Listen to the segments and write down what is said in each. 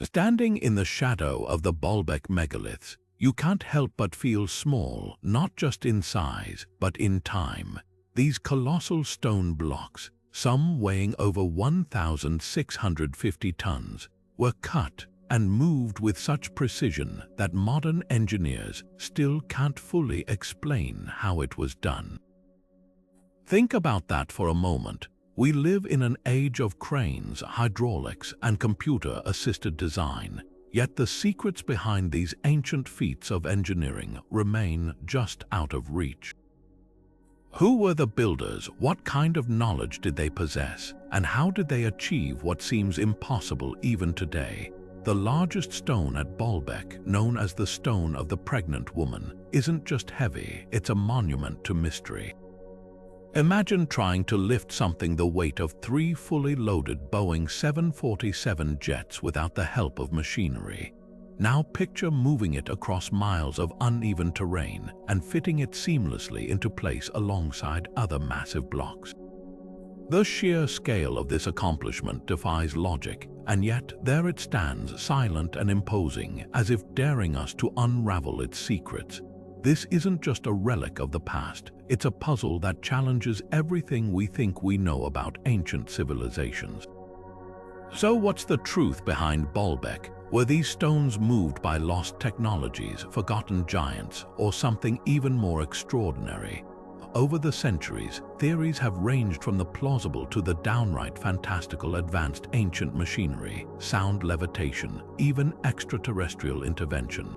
Standing in the shadow of the Baalbek Megaliths, you can't help but feel small, not just in size, but in time. These colossal stone blocks, some weighing over 1,650 tons, were cut and moved with such precision that modern engineers still can't fully explain how it was done. Think about that for a moment. We live in an age of cranes, hydraulics, and computer-assisted design, yet the secrets behind these ancient feats of engineering remain just out of reach. Who were the builders? What kind of knowledge did they possess? And how did they achieve what seems impossible even today? The largest stone at Baalbek, known as the Stone of the Pregnant Woman, isn't just heavy, it's a monument to mystery. Imagine trying to lift something the weight of 3 fully loaded Boeing 747 jets without the help of machinery. Now picture moving it across miles of uneven terrain and fitting it seamlessly into place alongside other massive blocks. The sheer scale of this accomplishment defies logic, and yet there it stands, silent and imposing, as if daring us to unravel its secrets. This isn't just a relic of the past, it's a puzzle that challenges everything we think we know about ancient civilizations. So what's the truth behind Baalbek? Were these stones moved by lost technologies, forgotten giants, or something even more extraordinary? Over the centuries, theories have ranged from the plausible to the downright fantastical. Advanced ancient machinery, sound levitation, even extraterrestrial intervention.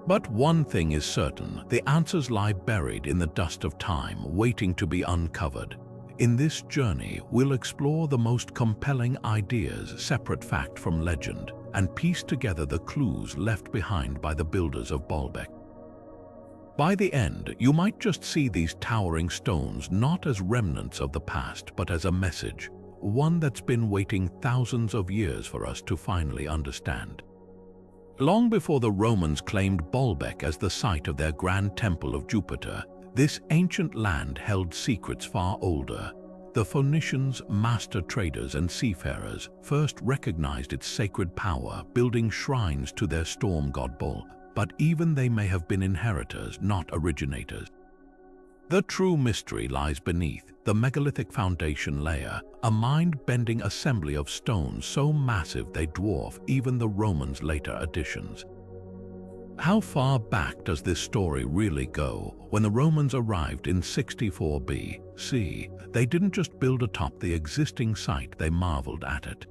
But one thing is certain, the answers lie buried in the dust of time, waiting to be uncovered. In this journey, we'll explore the most compelling ideas, separate fact from legend, and piece together the clues left behind by the builders of Baalbek. By the end, you might just see these towering stones not as remnants of the past, but as a message, one that's been waiting thousands of years for us to finally understand. Long before the Romans claimed Baalbek as the site of their grand temple of Jupiter, this ancient land held secrets far older. The Phoenicians, master traders and seafarers, first recognized its sacred power, building shrines to their storm god Baal, but even they may have been inheritors, not originators. The true mystery lies beneath the megalithic foundation layer, a mind-bending assembly of stones so massive they dwarf even the Romans' later additions. How far back does this story really go? When the Romans arrived in 64 BC, they didn't just build atop the existing site, they marveled at it.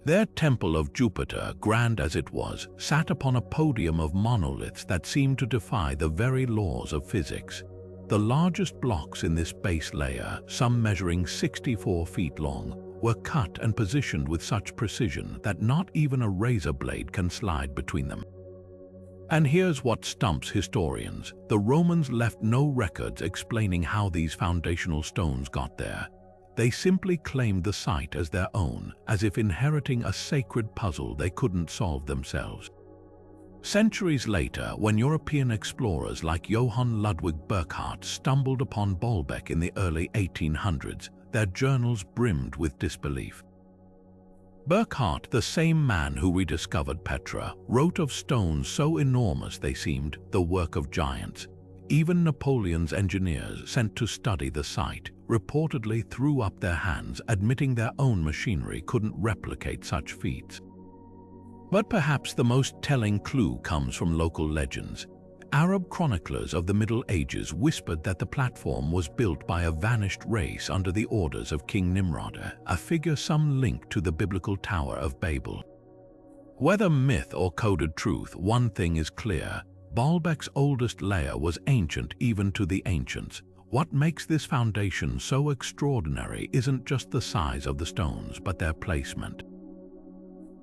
Their temple of Jupiter, grand as it was, sat upon a podium of monoliths that seemed to defy the very laws of physics. The largest blocks in this base layer, some measuring 64 feet long, were cut and positioned with such precision that not even a razor blade can slide between them. And here's what stumps historians. The Romans left no records explaining how these foundational stones got there. They simply claimed the site as their own, as if inheriting a sacred puzzle they couldn't solve themselves. Centuries later, when European explorers like Johann Ludwig Burckhardt stumbled upon Baalbek in the early 1800s, their journals brimmed with disbelief. Burckhardt, the same man who rediscovered Petra, wrote of stones so enormous they seemed the work of giants. Even Napoleon's engineers sent to study the site reportedly threw up their hands, admitting their own machinery couldn't replicate such feats. But perhaps the most telling clue comes from local legends. Arab chroniclers of the Middle Ages whispered that the platform was built by a vanished race under the orders of King Nimrod, a figure some link to the biblical Tower of Babel. Whether myth or coded truth, one thing is clear: Baalbek's oldest layer was ancient even to the ancients. What makes this foundation so extraordinary isn't just the size of the stones, but their placement.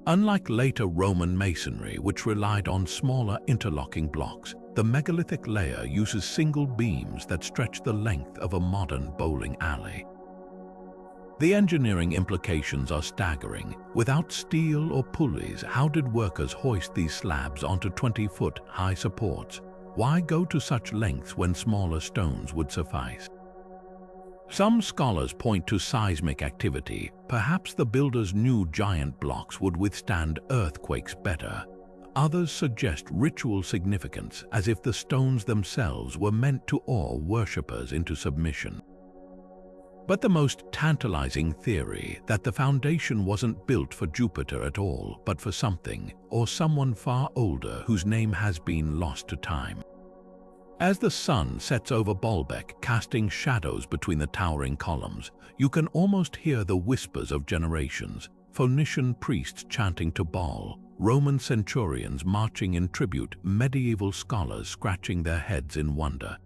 Unlike later Roman masonry, which relied on smaller interlocking blocks, the megalithic layer uses single beams that stretch the length of a modern bowling alley. The engineering implications are staggering. Without steel or pulleys, how did workers hoist these slabs onto 20-foot high supports? Why go to such lengths when smaller stones would suffice? Some scholars point to seismic activity. Perhaps the builders knew giant blocks would withstand earthquakes better. Others suggest ritual significance, as if the stones themselves were meant to awe worshippers into submission. But the most tantalizing theory, that the foundation wasn't built for Jupiter at all, but for something or someone far older whose name has been lost to time. As the sun sets over Baalbek, casting shadows between the towering columns, you can almost hear the whispers of generations: Phoenician priests chanting to Baal, Roman centurions marching in tribute, medieval scholars scratching their heads in wonder.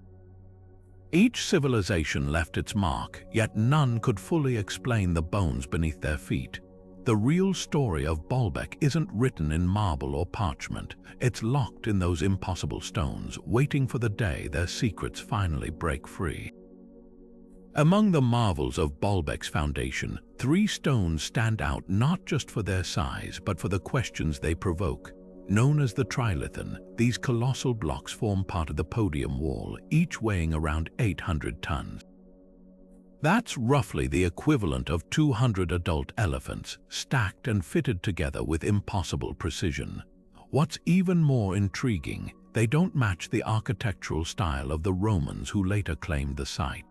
Each civilization left its mark, yet none could fully explain the bones beneath their feet. The real story of Baalbek isn't written in marble or parchment. It's locked in those impossible stones, waiting for the day their secrets finally break free. Among the marvels of Baalbek's foundation, 3 stones stand out, not just for their size, but for the questions they provoke. Known as the Trilithon, these colossal blocks form part of the podium wall, each weighing around 800 tons. That's roughly the equivalent of 200 adult elephants, stacked and fitted together with impossible precision. What's even more intriguing, they don't match the architectural style of the Romans who later claimed the site.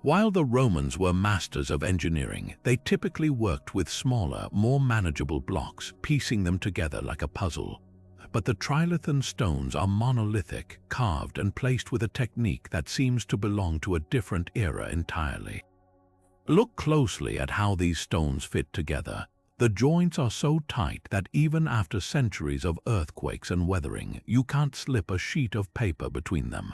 While the Romans were masters of engineering, they typically worked with smaller, more manageable blocks, piecing them together like a puzzle. But the Trilithon stones are monolithic, carved and placed with a technique that seems to belong to a different era entirely. Look closely at how these stones fit together. The joints are so tight that even after centuries of earthquakes and weathering, you can't slip a sheet of paper between them.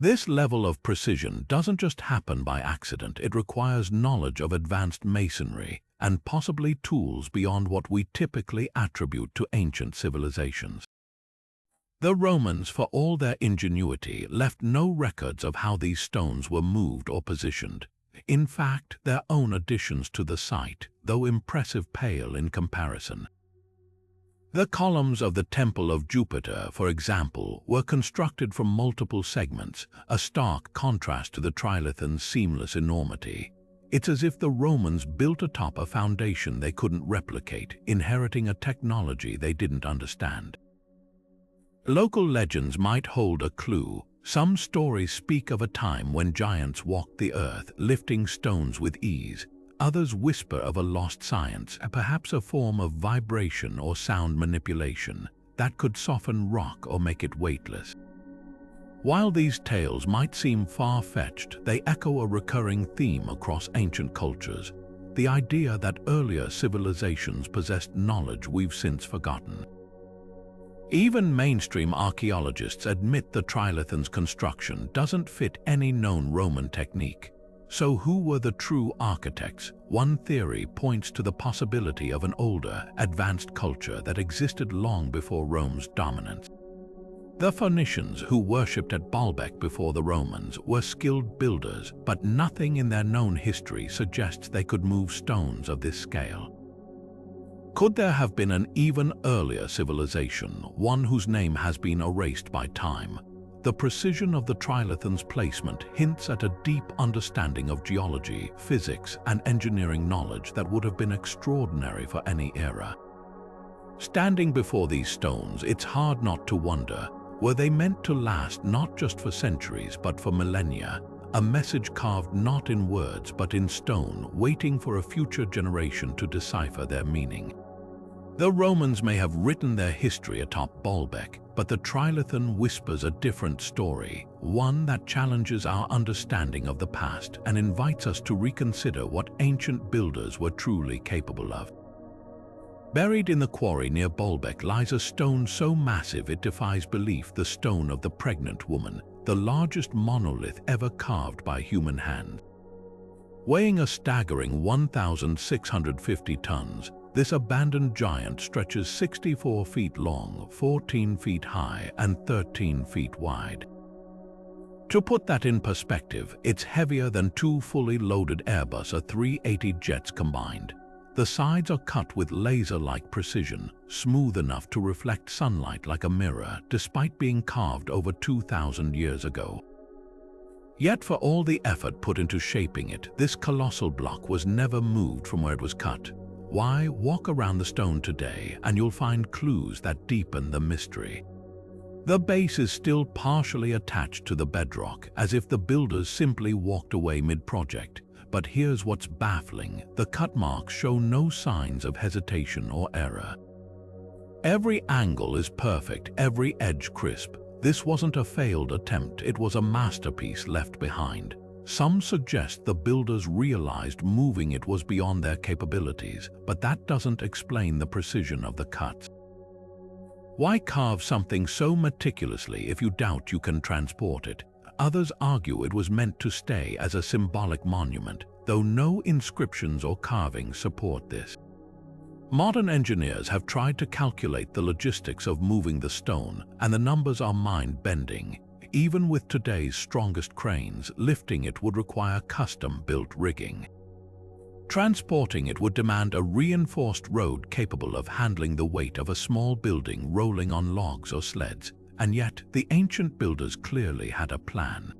This level of precision doesn't just happen by accident. It requires knowledge of advanced masonry and possibly tools beyond what we typically attribute to ancient civilizations. The Romans, for all their ingenuity, left no records of how these stones were moved or positioned. In fact, their own additions to the site, though impressive, pale in comparison. The columns of the Temple of Jupiter, for example, were constructed from multiple segments, a stark contrast to the Trilithon's seamless enormity. It's as if the Romans built atop a foundation they couldn't replicate, inheriting a technology they didn't understand. Local legends might hold a clue. Some stories speak of a time when giants walked the earth, lifting stones with ease. Others whisper of a lost science, perhaps a form of vibration or sound manipulation that could soften rock or make it weightless. While these tales might seem far-fetched, they echo a recurring theme across ancient cultures: the idea that earlier civilizations possessed knowledge we've since forgotten. Even mainstream archaeologists admit the Trilithon's construction doesn't fit any known Roman technique. So who were the true architects? One theory points to the possibility of an older, advanced culture that existed long before Rome's dominance. The Phoenicians, who worshipped at Baalbek before the Romans, were skilled builders, but nothing in their known history suggests they could move stones of this scale. Could there have been an even earlier civilization, one whose name has been erased by time? The precision of the Trilithon's placement hints at a deep understanding of geology, physics, and engineering knowledge that would have been extraordinary for any era. Standing before these stones, it's hard not to wonder, were they meant to last not just for centuries but for millennia? A message carved not in words but in stone, waiting for a future generation to decipher their meaning. The Romans may have written their history atop Baalbek, but the Trilithon whispers a different story, one that challenges our understanding of the past and invites us to reconsider what ancient builders were truly capable of. Buried in the quarry near Baalbek lies a stone so massive it defies belief: the stone of the pregnant woman, the largest monolith ever carved by human hand. Weighing a staggering 1,650 tons, this abandoned giant stretches 64 feet long, 14 feet high, and 13 feet wide. To put that in perspective, it's heavier than 2 fully loaded Airbus A380 jets combined. The sides are cut with laser-like precision, smooth enough to reflect sunlight like a mirror, despite being carved over 2,000 years ago. Yet for all the effort put into shaping it, this colossal block was never moved from where it was cut. Why? Walk around the stone today and you'll find clues that deepen the mystery. The base is still partially attached to the bedrock, as if the builders simply walked away mid-project. But here's what's baffling: the cut marks show no signs of hesitation or error. Every angle is perfect, every edge crisp. This wasn't a failed attempt, it was a masterpiece left behind. Some suggest the builders realized moving it was beyond their capabilities, but that doesn't explain the precision of the cuts. Why carve something so meticulously if you doubt you can transport it? Others argue it was meant to stay as a symbolic monument, though no inscriptions or carvings support this. Modern engineers have tried to calculate the logistics of moving the stone, and the numbers are mind-bending. Even with today's strongest cranes, lifting it would require custom-built rigging. Transporting it would demand a reinforced road capable of handling the weight of a small building rolling on logs or sleds, and yet the ancient builders clearly had a plan.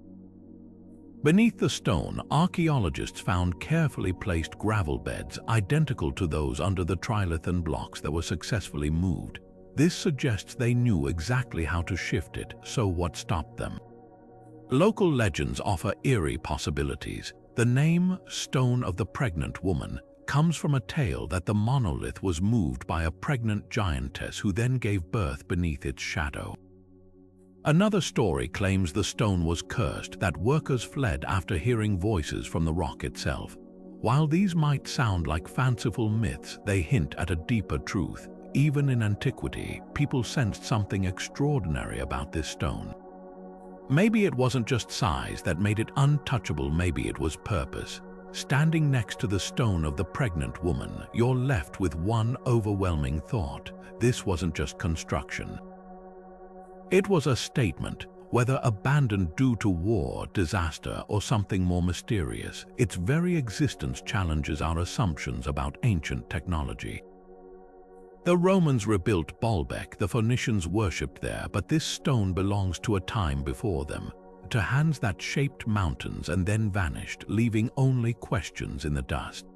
Beneath the stone, archaeologists found carefully placed gravel beds identical to those under the Trilithon blocks that were successfully moved. This suggests they knew exactly how to shift it, so what stopped them? Local legends offer eerie possibilities. The name Stone of the Pregnant Woman comes from a tale that the monolith was moved by a pregnant giantess who then gave birth beneath its shadow. Another story claims the stone was cursed, that workers fled after hearing voices from the rock itself. While these might sound like fanciful myths, they hint at a deeper truth. Even in antiquity, people sensed something extraordinary about this stone. Maybe it wasn't just size that made it untouchable, maybe it was purpose. Standing next to the stone of the pregnant woman, you're left with one overwhelming thought: this wasn't just construction. It was a statement. Whether abandoned due to war, disaster, or something more mysterious, its very existence challenges our assumptions about ancient technology. The Romans rebuilt Baalbek, the Phoenicians worshipped there, but this stone belongs to a time before them, to hands that shaped mountains and then vanished, leaving only questions in the dust.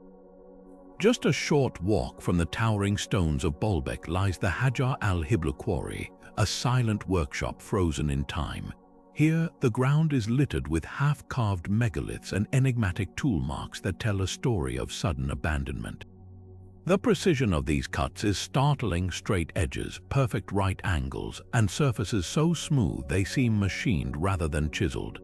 Just a short walk from the towering stones of Baalbek lies the Hajar al-Hibla quarry, a silent workshop frozen in time. Here, the ground is littered with half-carved megaliths and enigmatic tool marks that tell a story of sudden abandonment. The precision of these cuts is startling: straight edges, perfect right angles, and surfaces so smooth they seem machined rather than chiseled.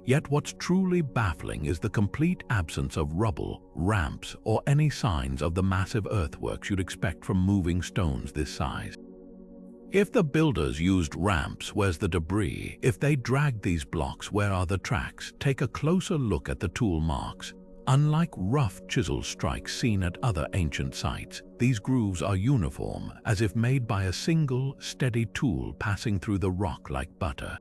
Yet what's truly baffling is the complete absence of rubble, ramps, or any signs of the massive earthworks you'd expect from moving stones this size. If the builders used ramps, where's the debris? If they dragged these blocks, where are the tracks? Take a closer look at the tool marks. Unlike rough chisel strikes seen at other ancient sites, these grooves are uniform, as if made by a single, steady tool passing through the rock like butter.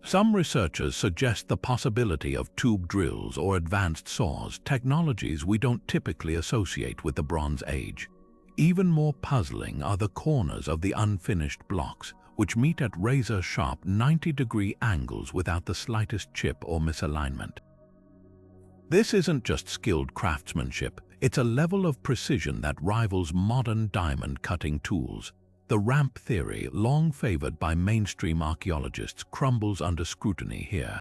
Some researchers suggest the possibility of tube drills or advanced saws, technologies we don't typically associate with the Bronze Age. Even more puzzling are the corners of the unfinished blocks, which meet at razor-sharp 90-degree angles without the slightest chip or misalignment. This isn't just skilled craftsmanship, it's a level of precision that rivals modern diamond-cutting tools. The ramp theory, long favored by mainstream archaeologists, crumbles under scrutiny here.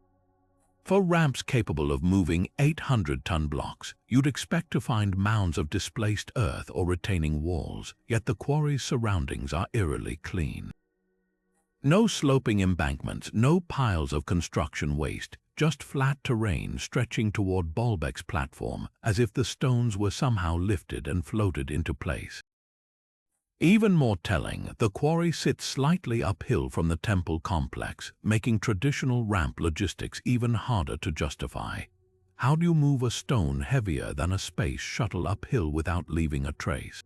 For ramps capable of moving 800-ton blocks, you'd expect to find mounds of displaced earth or retaining walls, yet the quarry's surroundings are eerily clean. No sloping embankments, no piles of construction waste, just flat terrain stretching toward Baalbek's platform, as if the stones were somehow lifted and floated into place. Even more telling, the quarry sits slightly uphill from the temple complex, making traditional ramp logistics even harder to justify. How do you move a stone heavier than a space shuttle uphill without leaving a trace?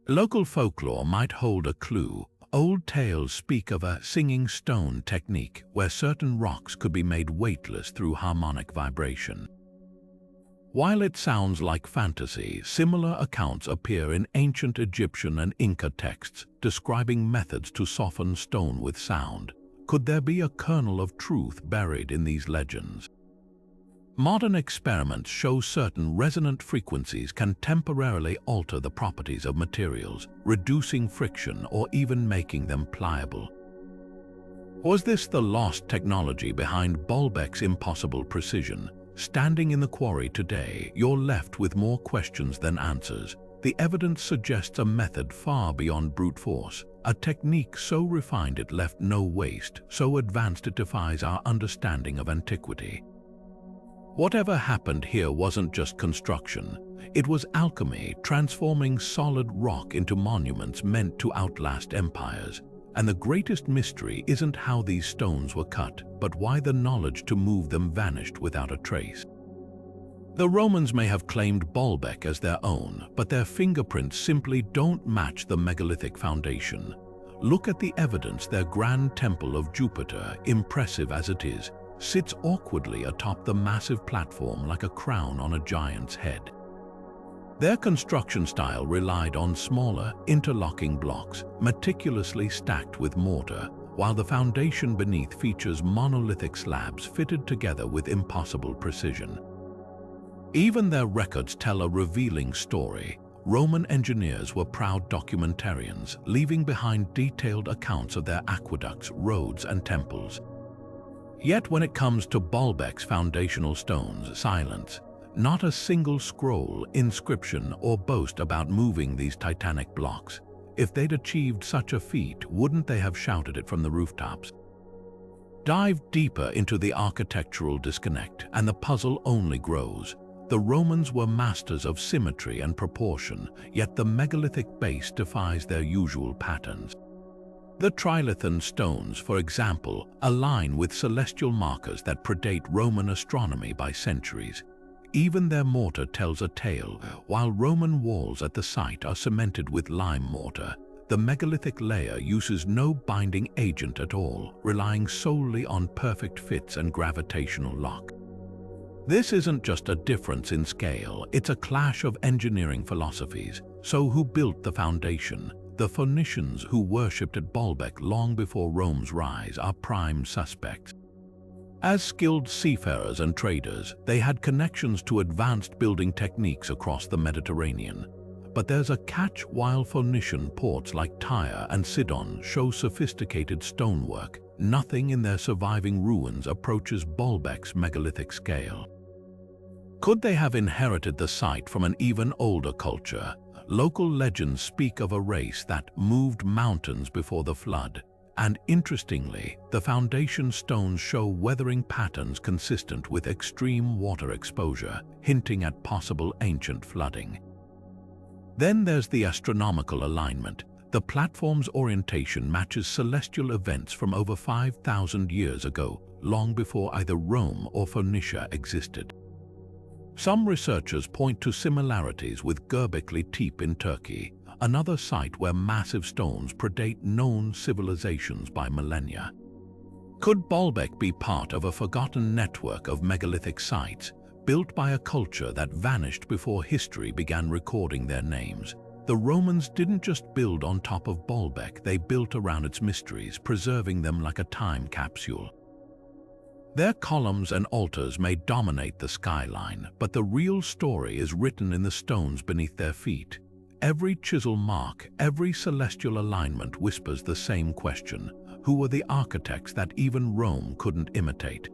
Local folklore might hold a clue. Old tales speak of a singing stone technique, where certain rocks could be made weightless through harmonic vibration. While it sounds like fantasy, similar accounts appear in ancient Egyptian and Inca texts describing methods to soften stone with sound. Could there be a kernel of truth buried in these legends? Modern experiments show certain resonant frequencies can temporarily alter the properties of materials, reducing friction or even making them pliable. Was this the lost technology behind Baalbek's impossible precision? Standing in the quarry today, you're left with more questions than answers. The evidence suggests a method far beyond brute force, a technique so refined it left no waste, so advanced it defies our understanding of antiquity. Whatever happened here wasn't just construction. It was alchemy, transforming solid rock into monuments meant to outlast empires. And the greatest mystery isn't how these stones were cut, but why the knowledge to move them vanished without a trace. The Romans may have claimed Baalbek as their own, but their fingerprints simply don't match the megalithic foundation. Look at the evidence. Their grand temple of Jupiter, impressive as it is, sits awkwardly atop the massive platform like a crown on a giant's head. Their construction style relied on smaller, interlocking blocks, meticulously stacked with mortar, while the foundation beneath features monolithic slabs fitted together with impossible precision. Even their records tell a revealing story. Roman engineers were proud documentarians, leaving behind detailed accounts of their aqueducts, roads, and temples. Yet when it comes to Baalbek's foundational stones, silence. Not a single scroll, inscription, or boast about moving these titanic blocks. If they'd achieved such a feat, wouldn't they have shouted it from the rooftops? Dive deeper into the architectural disconnect, and the puzzle only grows. The Romans were masters of symmetry and proportion, yet the megalithic base defies their usual patterns. The Trilithon stones, for example, align with celestial markers that predate Roman astronomy by centuries. Even their mortar tells a tale. While Roman walls at the site are cemented with lime mortar, the megalithic layer uses no binding agent at all, relying solely on perfect fits and gravitational lock. This isn't just a difference in scale, it's a clash of engineering philosophies. So who built the foundation? The Phoenicians, who worshipped at Baalbek long before Rome's rise, are prime suspects. As skilled seafarers and traders, they had connections to advanced building techniques across the Mediterranean. But there's a catch. While Phoenician ports like Tyre and Sidon show sophisticated stonework, nothing in their surviving ruins approaches Baalbek's megalithic scale. Could they have inherited the site from an even older culture? Local legends speak of a race that moved mountains before the flood. And interestingly, the foundation stones show weathering patterns consistent with extreme water exposure, hinting at possible ancient flooding. Then there's the astronomical alignment. The platform's orientation matches celestial events from over 5,000 years ago, long before either Rome or Phoenicia existed. Some researchers point to similarities with Göbekli Tepe in Turkey, another site where massive stones predate known civilizations by millennia. Could Baalbek be part of a forgotten network of megalithic sites, built by a culture that vanished before history began recording their names? The Romans didn't just build on top of Baalbek, they built around its mysteries, preserving them like a time capsule. Their columns and altars may dominate the skyline, but the real story is written in the stones beneath their feet. Every chisel mark, every celestial alignment whispers the same question: who were the architects that even Rome couldn't imitate?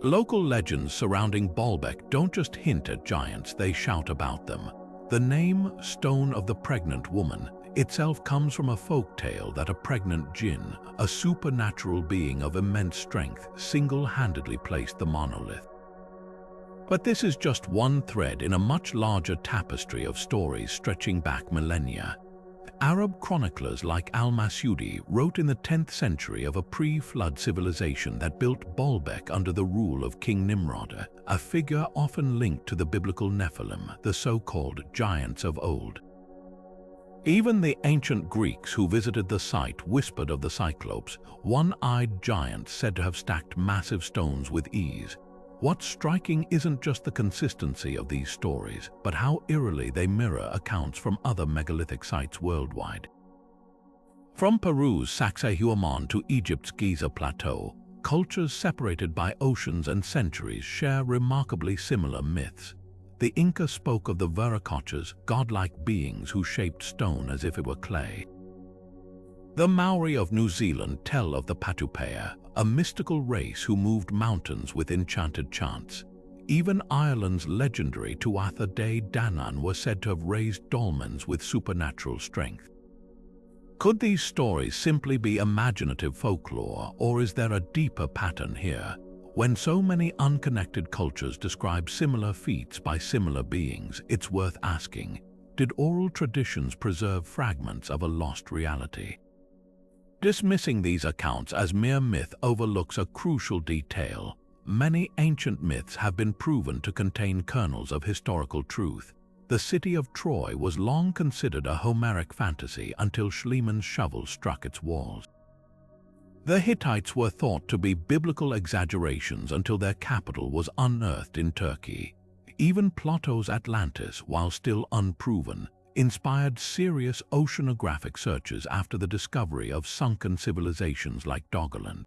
Local legends surrounding Baalbek don't just hint at giants, they shout about them. The name Stone of the Pregnant Woman itself comes from a folk tale that a pregnant jinn, a supernatural being of immense strength, single-handedly placed the monolith. But this is just one thread in a much larger tapestry of stories stretching back millennia. Arab chroniclers like al-Masudi wrote in the 10th century of a pre-flood civilization that built Baalbek under the rule of King Nimrod, a figure often linked to the biblical Nephilim, the so-called giants of old. Even the ancient Greeks who visited the site whispered of the Cyclopes, one-eyed giants said to have stacked massive stones with ease. What's striking isn't just the consistency of these stories, but how eerily they mirror accounts from other megalithic sites worldwide. From Peru's Sacsayhuaman to Egypt's Giza Plateau, cultures separated by oceans and centuries share remarkably similar myths. The Inca spoke of the Viracochas, godlike beings who shaped stone as if it were clay. The Maori of New Zealand tell of the Patupea, a mystical race who moved mountains with enchanted chants. Even Ireland's legendary Tuatha De Danann were said to have raised dolmens with supernatural strength. Could these stories simply be imaginative folklore, or is there a deeper pattern here? When so many unconnected cultures describe similar feats by similar beings, it's worth asking, did oral traditions preserve fragments of a lost reality? Dismissing these accounts as mere myth overlooks a crucial detail. Many ancient myths have been proven to contain kernels of historical truth. The city of Troy was long considered a Homeric fantasy until Schliemann's shovel struck its walls. The Hittites were thought to be biblical exaggerations until their capital was unearthed in Turkey. Even Plato's Atlantis, while still unproven, inspired serious oceanographic searches after the discovery of sunken civilizations like Doggerland.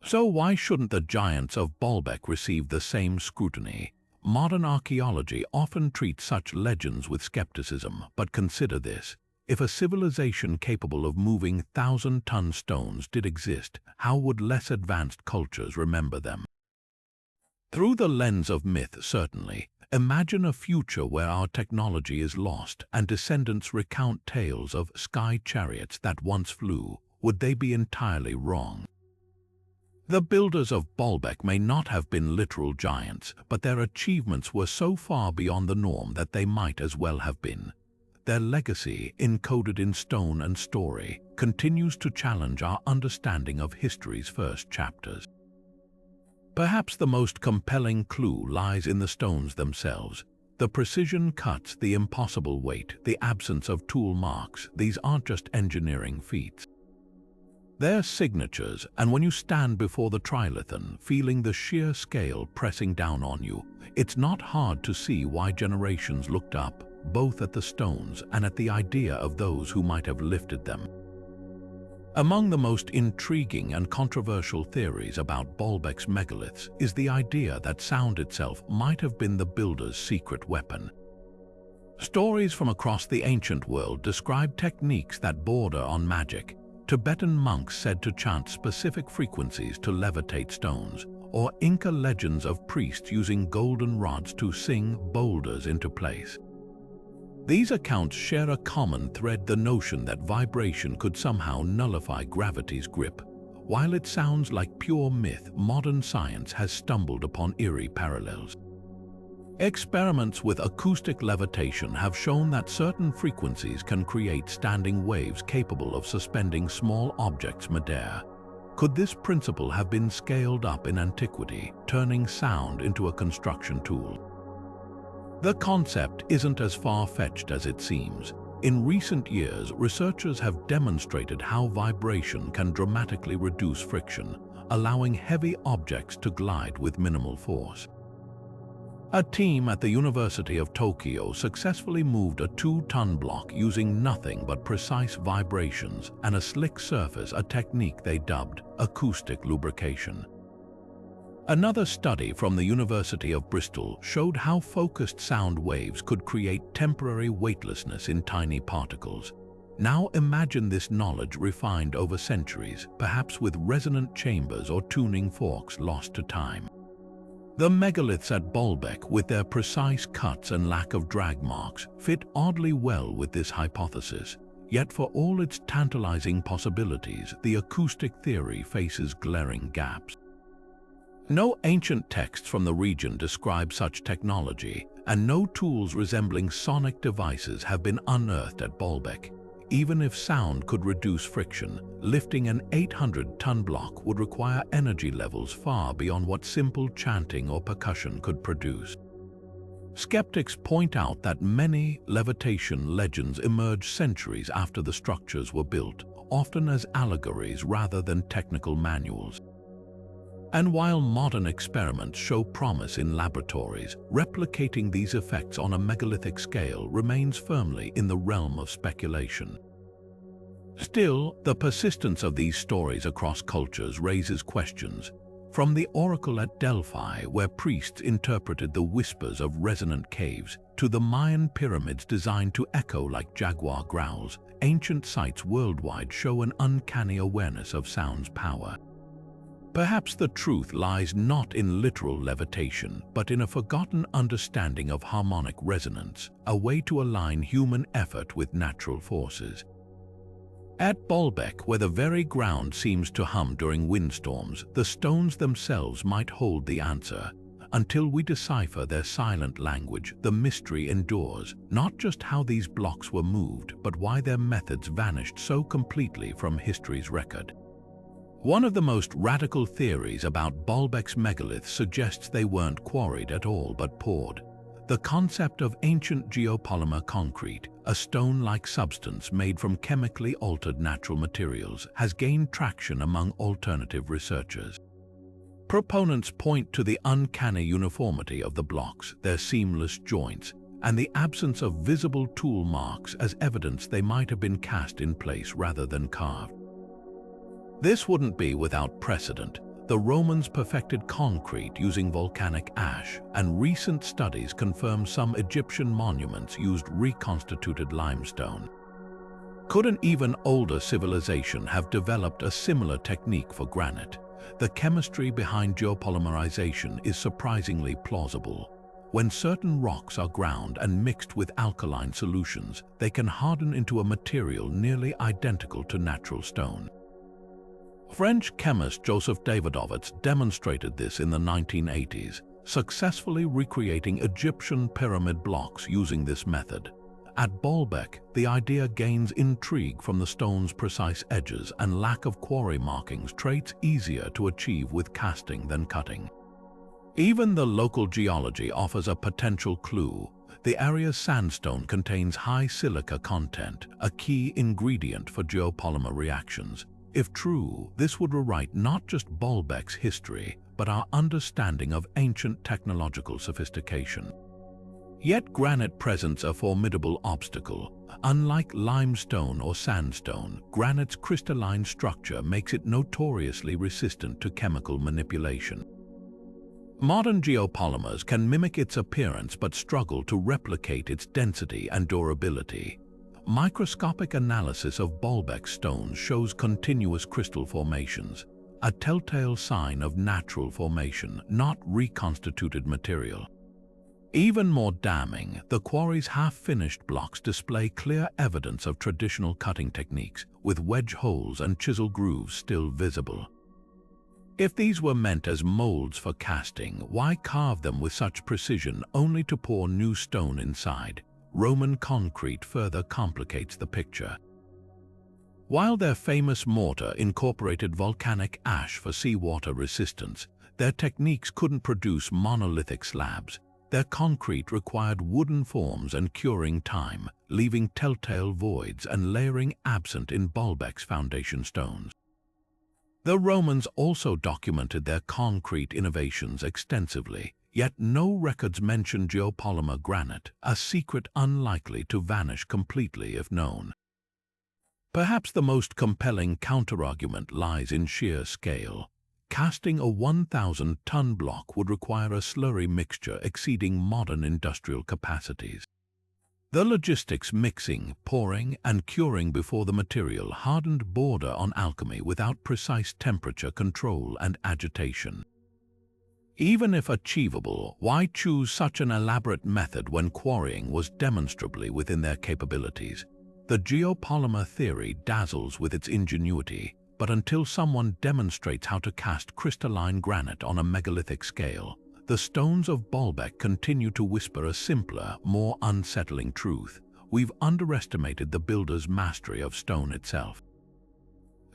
So why shouldn't the giants of Baalbek receive the same scrutiny? Modern archaeology often treats such legends with skepticism, but consider this. If a civilization capable of moving 1,000-ton stones did exist, how would less advanced cultures remember them? Through the lens of myth, certainly. Imagine a future where our technology is lost and descendants recount tales of sky chariots that once flew. Would they be entirely wrong? The builders of Baalbek may not have been literal giants, but their achievements were so far beyond the norm that they might as well have been. Their legacy, encoded in stone and story, continues to challenge our understanding of history's first chapters. Perhaps the most compelling clue lies in the stones themselves. The precision cuts, the impossible weight, the absence of tool marks, these aren't just engineering feats. They're signatures, and when you stand before the Trilithon, feeling the sheer scale pressing down on you, it's not hard to see why generations looked up, both at the stones and at the idea of those who might have lifted them. Among the most intriguing and controversial theories about Baalbek's megaliths is the idea that sound itself might have been the builder's secret weapon. Stories from across the ancient world describe techniques that border on magic. Tibetan monks said to chant specific frequencies to levitate stones, or Inca legends of priests using golden rods to sing boulders into place. These accounts share a common thread: the notion that vibration could somehow nullify gravity's grip. While it sounds like pure myth, modern science has stumbled upon eerie parallels. Experiments with acoustic levitation have shown that certain frequencies can create standing waves capable of suspending small objects midair. Could this principle have been scaled up in antiquity, turning sound into a construction tool? The concept isn't as far-fetched as it seems. In recent years, researchers have demonstrated how vibration can dramatically reduce friction, allowing heavy objects to glide with minimal force. A team at the University of Tokyo successfully moved a 2-ton block using nothing but precise vibrations and a slick surface, a technique they dubbed acoustic lubrication. Another study from the University of Bristol showed how focused sound waves could create temporary weightlessness in tiny particles. Now imagine this knowledge refined over centuries, perhaps with resonant chambers or tuning forks lost to time. The megaliths at Baalbek, with their precise cuts and lack of drag marks, fit oddly well with this hypothesis. Yet for all its tantalizing possibilities, the acoustic theory faces glaring gaps. No ancient texts from the region describe such technology, and no tools resembling sonic devices have been unearthed at Baalbek. Even if sound could reduce friction, lifting an 800-ton block would require energy levels far beyond what simple chanting or percussion could produce. Skeptics point out that many levitation legends emerged centuries after the structures were built, often as allegories rather than technical manuals. And while modern experiments show promise in laboratories, replicating these effects on a megalithic scale remains firmly in the realm of speculation. Still, the persistence of these stories across cultures raises questions. From the oracle at Delphi, where priests interpreted the whispers of resonant caves, to the Mayan pyramids designed to echo like jaguar growls, ancient sites worldwide show an uncanny awareness of sound's power. Perhaps the truth lies not in literal levitation, but in a forgotten understanding of harmonic resonance, a way to align human effort with natural forces. At Baalbek, where the very ground seems to hum during windstorms, the stones themselves might hold the answer. Until we decipher their silent language, the mystery endures, not just how these blocks were moved, but why their methods vanished so completely from history's record. One of the most radical theories about Baalbek's megaliths suggests they weren't quarried at all but poured. The concept of ancient geopolymer concrete, a stone-like substance made from chemically altered natural materials, has gained traction among alternative researchers. Proponents point to the uncanny uniformity of the blocks, their seamless joints, and the absence of visible tool marks as evidence they might have been cast in place rather than carved. This wouldn't be without precedent. The Romans perfected concrete using volcanic ash, and recent studies confirm some Egyptian monuments used reconstituted limestone. Could an even older civilization have developed a similar technique for granite? The chemistry behind geopolymerization is surprisingly plausible. When certain rocks are ground and mixed with alkaline solutions, they can harden into a material nearly identical to natural stone. French chemist Joseph Davidovits demonstrated this in the 1980s, successfully recreating Egyptian pyramid blocks using this method. At Baalbek, the idea gains intrigue from the stone's precise edges and lack of quarry markings, traits easier to achieve with casting than cutting. Even the local geology offers a potential clue. The area's sandstone contains high silica content, a key ingredient for geopolymer reactions. If true, this would rewrite not just Baalbek's history, but our understanding of ancient technological sophistication. Yet granite presents a formidable obstacle. Unlike limestone or sandstone, granite's crystalline structure makes it notoriously resistant to chemical manipulation. Modern geopolymers can mimic its appearance but struggle to replicate its density and durability. Microscopic analysis of Baalbek stones shows continuous crystal formations, a telltale sign of natural formation, not reconstituted material. Even more damning, the quarry's half-finished blocks display clear evidence of traditional cutting techniques, with wedge holes and chisel grooves still visible. If these were meant as molds for casting, why carve them with such precision only to pour new stone inside? Roman concrete further complicates the picture. While their famous mortar incorporated volcanic ash for seawater resistance, their techniques couldn't produce monolithic slabs. Their concrete required wooden forms and curing time, leaving telltale voids and layering absent in Baalbek's foundation stones. The Romans also documented their concrete innovations extensively, yet no records mention geopolymer granite, a secret unlikely to vanish completely if known. Perhaps the most compelling counterargument lies in sheer scale. Casting a 1,000-ton block would require a slurry mixture exceeding modern industrial capacities. The logistics mixing, pouring, and curing before the material hardened border on alchemy without precise temperature control and agitation. Even if achievable, why choose such an elaborate method when quarrying was demonstrably within their capabilities? The geopolymer theory dazzles with its ingenuity, but until someone demonstrates how to cast crystalline granite on a megalithic scale, the stones of Baalbek continue to whisper a simpler, more unsettling truth. We've underestimated the builder's mastery of stone itself.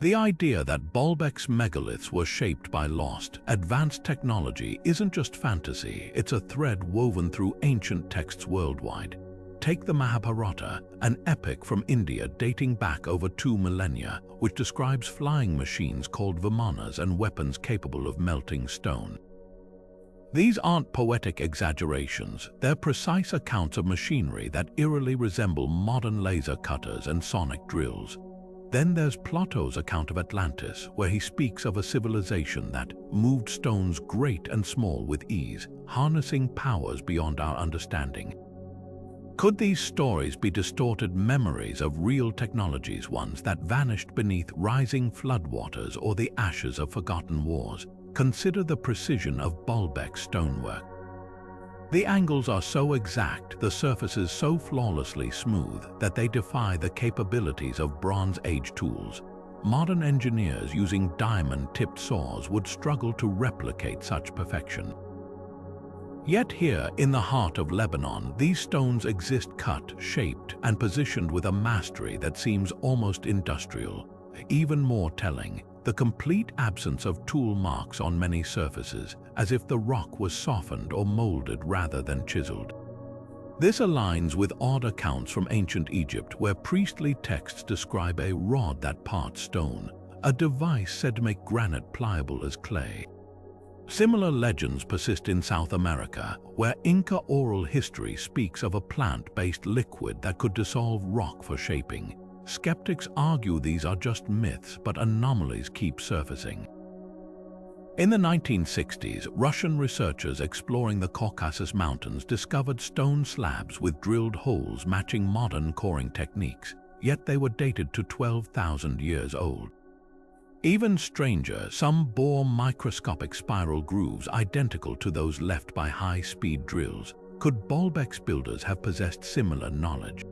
The idea that Baalbek's megaliths were shaped by lost, advanced technology isn't just fantasy, it's a thread woven through ancient texts worldwide. Take the Mahabharata, an epic from India dating back over 2 millennia, which describes flying machines called vimanas and weapons capable of melting stone. These aren't poetic exaggerations, they're precise accounts of machinery that eerily resemble modern laser cutters and sonic drills. Then there's Plato's account of Atlantis, where he speaks of a civilization that moved stones great and small with ease, harnessing powers beyond our understanding. Could these stories be distorted memories of real technologies, ones that vanished beneath rising floodwaters or the ashes of forgotten wars? Consider the precision of Baalbek stonework. The angles are so exact, the surfaces so flawlessly smooth, that they defy the capabilities of Bronze Age tools. Modern engineers using diamond-tipped saws would struggle to replicate such perfection. Yet here, in the heart of Lebanon, these stones exist cut, shaped, and positioned with a mastery that seems almost industrial. Even more telling, the complete absence of tool marks on many surfaces, as if the rock was softened or molded rather than chiseled. This aligns with odd accounts from ancient Egypt, where priestly texts describe a rod that parts stone, a device said to make granite pliable as clay. Similar legends persist in South America, where Inca oral history speaks of a plant-based liquid that could dissolve rock for shaping. Skeptics argue these are just myths, but anomalies keep surfacing. In the 1960s, Russian researchers exploring the Caucasus Mountains discovered stone slabs with drilled holes matching modern coring techniques, yet they were dated to 12,000 years old. Even stranger, some bore microscopic spiral grooves identical to those left by high-speed drills. Could Baalbek's builders have possessed similar knowledge?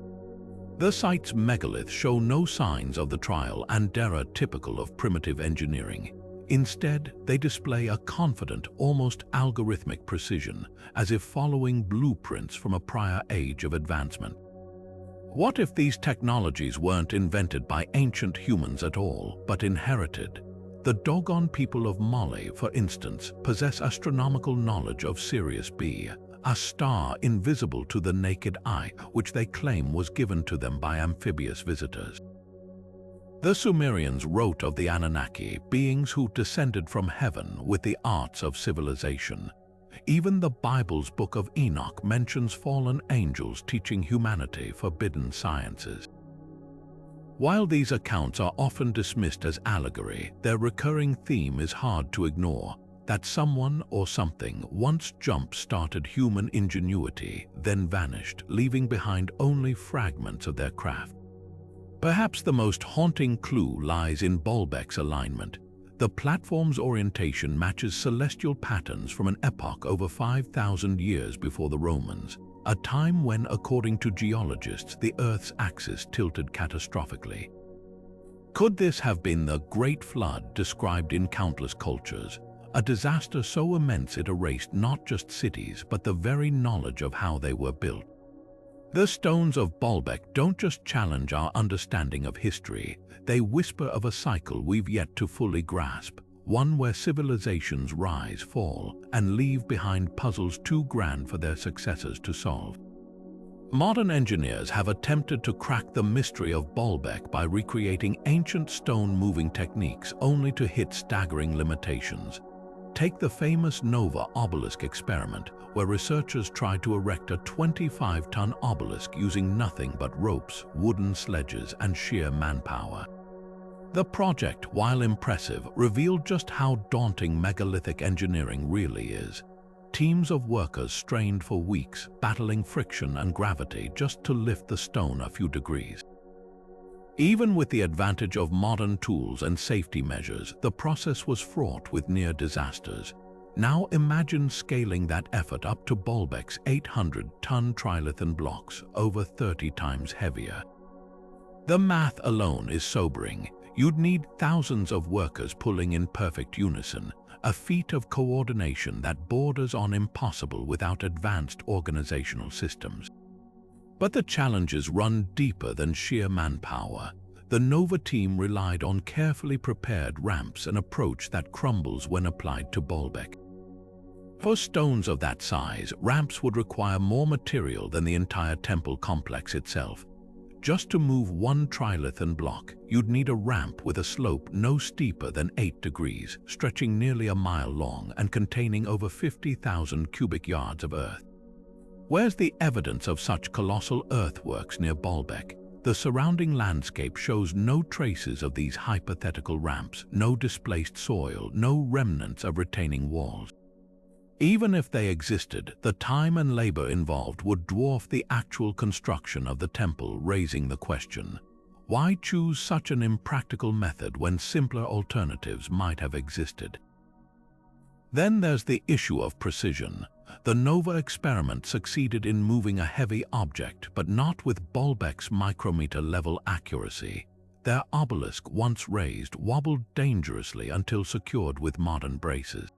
The site's megaliths show no signs of the trial and error typical of primitive engineering. Instead, they display a confident, almost algorithmic precision, as if following blueprints from a prior age of advancement. What if these technologies weren't invented by ancient humans at all, but inherited? The Dogon people of Mali, for instance, possess astronomical knowledge of Sirius B, a star invisible to the naked eye, which they claim was given to them by amphibious visitors. The Sumerians wrote of the Anunnaki, beings who descended from heaven with the arts of civilization. Even the Bible's Book of Enoch mentions fallen angels teaching humanity forbidden sciences. While these accounts are often dismissed as allegory, their recurring theme is hard to ignore: that someone or something once jump-started human ingenuity, then vanished, leaving behind only fragments of their craft. Perhaps the most haunting clue lies in Baalbek's alignment. The platform's orientation matches celestial patterns from an epoch over 5,000 years before the Romans, a time when, according to geologists, the Earth's axis tilted catastrophically. Could this have been the Great Flood described in countless cultures, a disaster so immense it erased not just cities but the very knowledge of how they were built? The stones of Baalbek don't just challenge our understanding of history, they whisper of a cycle we've yet to fully grasp, one where civilizations rise, fall, and leave behind puzzles too grand for their successors to solve. Modern engineers have attempted to crack the mystery of Baalbek by recreating ancient stone-moving techniques, only to hit staggering limitations. Take the famous Nova obelisk experiment, where researchers tried to erect a 25-ton obelisk using nothing but ropes, wooden sledges, and sheer manpower. The project, while impressive, revealed just how daunting megalithic engineering really is. Teams of workers strained for weeks, battling friction and gravity just to lift the stone a few degrees. Even with the advantage of modern tools and safety measures, the process was fraught with near disasters. Now imagine scaling that effort up to Baalbek's 800-ton Trilithon blocks, over 30 times heavier. The math alone is sobering. You'd need thousands of workers pulling in perfect unison, a feat of coordination that borders on impossible without advanced organizational systems. But the challenges run deeper than sheer manpower. The Nova team relied on carefully prepared ramps, an approach that crumbles when applied to Baalbek. For stones of that size, ramps would require more material than the entire temple complex itself. Just to move one Trilithon block, you'd need a ramp with a slope no steeper than 8 degrees, stretching nearly a mile long and containing over 50,000 cubic yards of earth. Where's the evidence of such colossal earthworks near Baalbek? the surrounding landscape shows no traces of these hypothetical ramps, no displaced soil, no remnants of retaining walls. Even if they existed, the time and labor involved would dwarf the actual construction of the temple, raising the question, why choose such an impractical method when simpler alternatives might have existed? Then there's the issue of precision. The Nova experiment succeeded in moving a heavy object, but not with Baalbek's micrometer-level accuracy. Their obelisk, once raised, wobbled dangerously until secured with modern braces.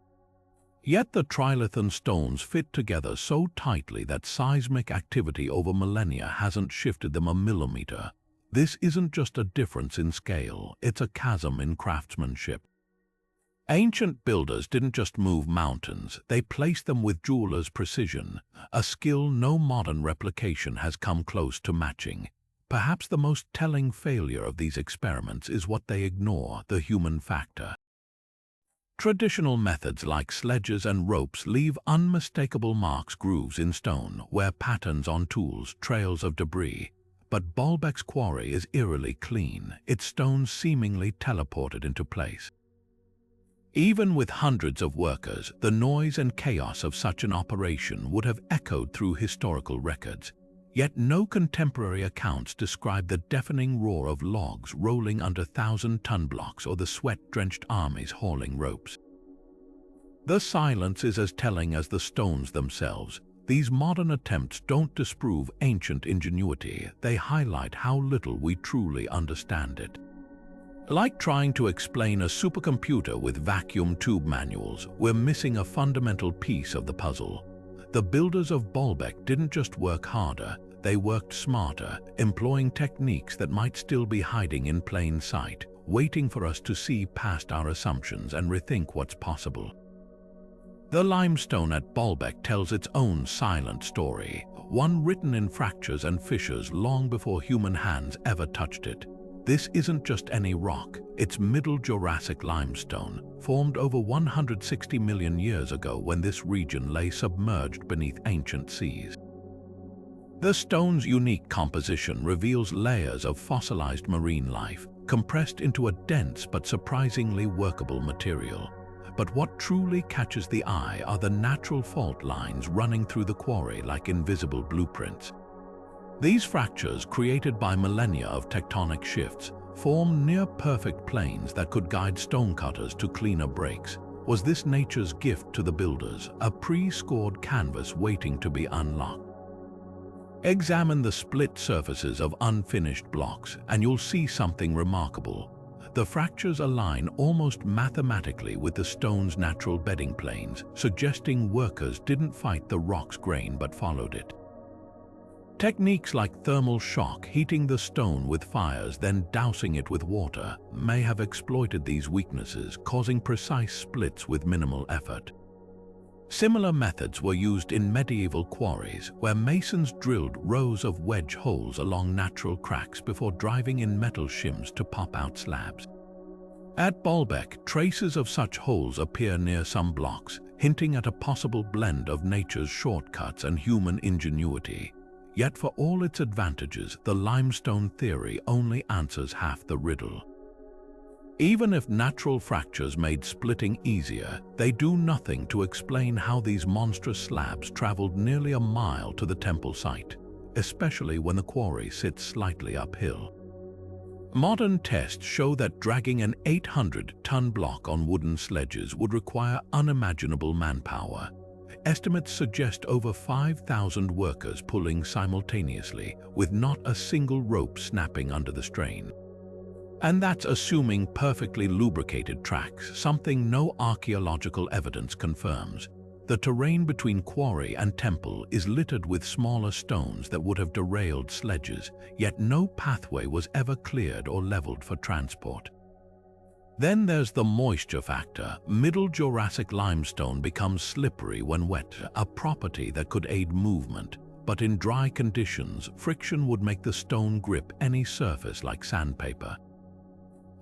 Yet the Trilithon stones fit together so tightly that seismic activity over millennia hasn't shifted them a millimeter. This isn't just a difference in scale, it's a chasm in craftsmanship. Ancient builders didn't just move mountains, they placed them with jeweler's precision, a skill no modern replication has come close to matching. Perhaps the most telling failure of these experiments is what they ignore, the human factor. Traditional methods like sledges and ropes leave unmistakable marks, grooves in stone, wear patterns on tools, trails of debris. But Baalbek's quarry is eerily clean, its stones seemingly teleported into place. Even with hundreds of workers, the noise and chaos of such an operation would have echoed through historical records. Yet no contemporary accounts describe the deafening roar of logs rolling under 1,000-ton blocks or the sweat-drenched armies hauling ropes. The silence is as telling as the stones themselves. These modern attempts don't disprove ancient ingenuity, they highlight how little we truly understand it. Like trying to explain a supercomputer with vacuum tube manuals, we're missing a fundamental piece of the puzzle. The builders of Baalbek didn't just work harder, they worked smarter, employing techniques that might still be hiding in plain sight, waiting for us to see past our assumptions and rethink what's possible. The limestone at Baalbek tells its own silent story, one written in fractures and fissures long before human hands ever touched it. This isn't just any rock, it's Middle Jurassic limestone, formed over 160 million years ago when this region lay submerged beneath ancient seas. The stone's unique composition reveals layers of fossilized marine life, compressed into a dense but surprisingly workable material. But what truly catches the eye are the natural fault lines running through the quarry like invisible blueprints. These fractures, created by millennia of tectonic shifts, form near-perfect planes that could guide stonecutters to cleaner breaks. Was this nature's gift to the builders, a pre-scored canvas waiting to be unlocked? Examine the split surfaces of unfinished blocks, and you'll see something remarkable. The fractures align almost mathematically with the stone's natural bedding planes, suggesting workers didn't fight the rock's grain but followed it. Techniques like thermal shock, heating the stone with fires, then dousing it with water, may have exploited these weaknesses, causing precise splits with minimal effort. Similar methods were used in medieval quarries, where masons drilled rows of wedge holes along natural cracks before driving in metal shims to pop out slabs. At Baalbek, traces of such holes appear near some blocks, hinting at a possible blend of nature's shortcuts and human ingenuity. Yet for all its advantages, the limestone theory only answers half the riddle. Even if natural fractures made splitting easier, they do nothing to explain how these monstrous slabs traveled nearly a mile to the temple site, especially when the quarry sits slightly uphill. Modern tests show that dragging an 800-ton block on wooden sledges would require unimaginable manpower. Estimates suggest over 5,000 workers pulling simultaneously, with not a single rope snapping under the strain. And that's assuming perfectly lubricated tracks, something no archaeological evidence confirms. The terrain between quarry and temple is littered with smaller stones that would have derailed sledges, yet no pathway was ever cleared or leveled for transport. Then there's the moisture factor. Middle Jurassic limestone becomes slippery when wet, a property that could aid movement. But in dry conditions, friction would make the stone grip any surface like sandpaper.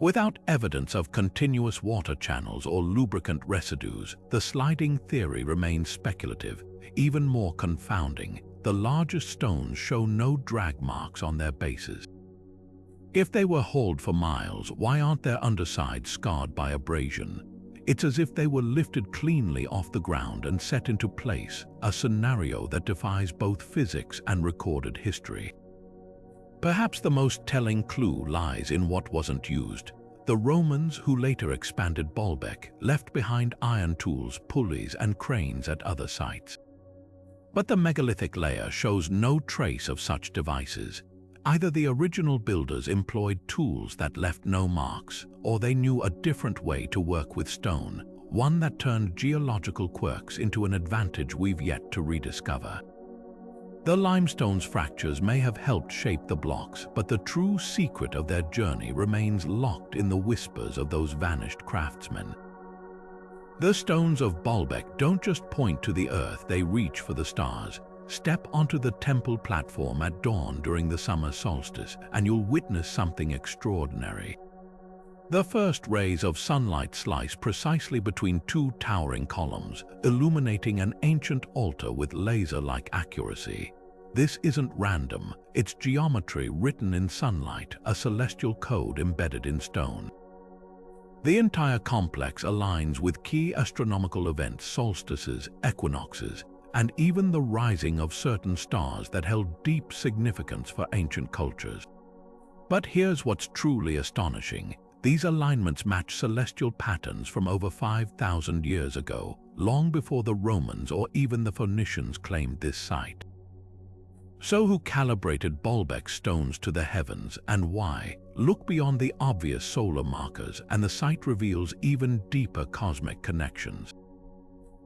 Without evidence of continuous water channels or lubricant residues, the sliding theory remains speculative. Even more confounding, the largest stones show no drag marks on their bases. If they were hauled for miles, why aren't their undersides scarred by abrasion? It's as if they were lifted cleanly off the ground and set into place, a scenario that defies both physics and recorded history. Perhaps the most telling clue lies in what wasn't used. The Romans, who later expanded Baalbek, left behind iron tools, pulleys, and cranes at other sites. But the megalithic layer shows no trace of such devices. Either the original builders employed tools that left no marks, or they knew a different way to work with stone, one that turned geological quirks into an advantage we've yet to rediscover. The limestone's fractures may have helped shape the blocks, but the true secret of their journey remains locked in the whispers of those vanished craftsmen. The stones of Baalbek don't just point to the earth, they reach for the stars. Step onto the temple platform at dawn during the summer solstice, and you'll witness something extraordinary. The first rays of sunlight slice precisely between two towering columns, illuminating an ancient altar with laser-like accuracy. This isn't random, it's geometry written in sunlight, a celestial code embedded in stone. The entire complex aligns with key astronomical events, solstices, equinoxes, and even the rising of certain stars that held deep significance for ancient cultures. But here's what's truly astonishing. These alignments match celestial patterns from over 5,000 years ago, long before the Romans or even the Phoenicians claimed this site. So who calibrated Baalbek stones to the heavens, and why? Look beyond the obvious solar markers, and the site reveals even deeper cosmic connections.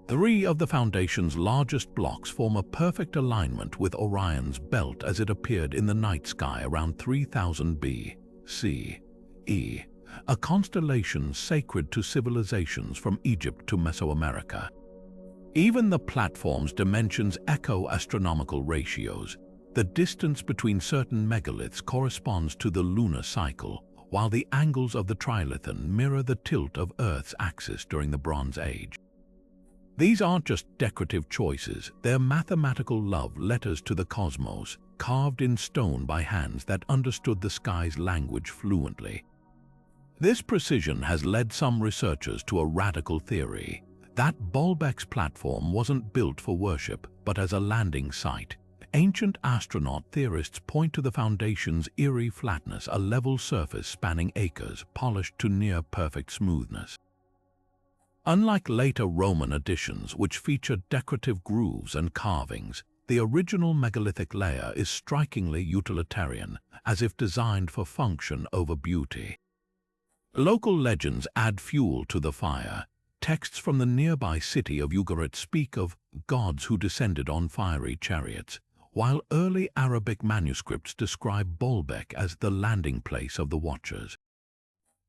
3 of the foundation's largest blocks form a perfect alignment with Orion's belt as it appeared in the night sky around 3000 B.C.E., a constellation sacred to civilizations from Egypt to Mesoamerica. Even the platform's dimensions echo astronomical ratios. The distance between certain megaliths corresponds to the lunar cycle, while the angles of the Trilithon mirror the tilt of Earth's axis during the Bronze Age. These aren't just decorative choices, they're mathematical love letters to the cosmos, carved in stone by hands that understood the sky's language fluently. This precision has led some researchers to a radical theory that Baalbek's platform wasn't built for worship, but as a landing site. Ancient astronaut theorists point to the foundation's eerie flatness, a level surface spanning acres, polished to near-perfect smoothness. Unlike later Roman additions, which featured decorative grooves and carvings, the original megalithic layer is strikingly utilitarian, as if designed for function over beauty. Local legends add fuel to the fire. Texts from the nearby city of Ugarit speak of gods who descended on fiery chariots, while early Arabic manuscripts describe Baalbek as the landing place of the Watchers.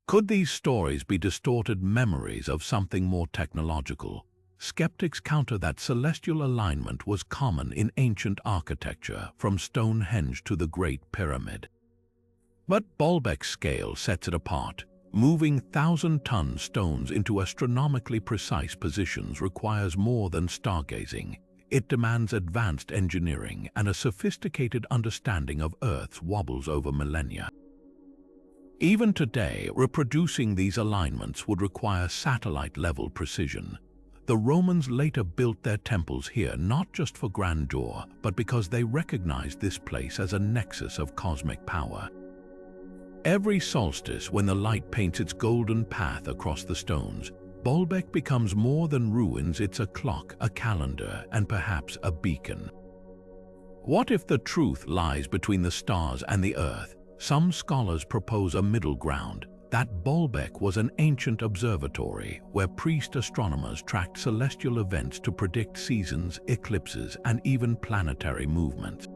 Could these stories be distorted memories of something more technological? Skeptics counter that celestial alignment was common in ancient architecture, from Stonehenge to the Great Pyramid. But Baalbek's scale sets it apart. Moving 1,000-ton stones into astronomically precise positions requires more than stargazing. It demands advanced engineering and a sophisticated understanding of Earth's wobbles over millennia. Even today, reproducing these alignments would require satellite-level precision. The Romans later built their temples here not just for grandeur, but because they recognized this place as a nexus of cosmic power. Every solstice, when the light paints its golden path across the stones, Baalbek becomes more than ruins, it's a clock, a calendar, and perhaps a beacon. What if the truth lies between the stars and the earth? Some scholars propose a middle ground, that Baalbek was an ancient observatory where priest astronomers tracked celestial events to predict seasons, eclipses, and even planetary movements.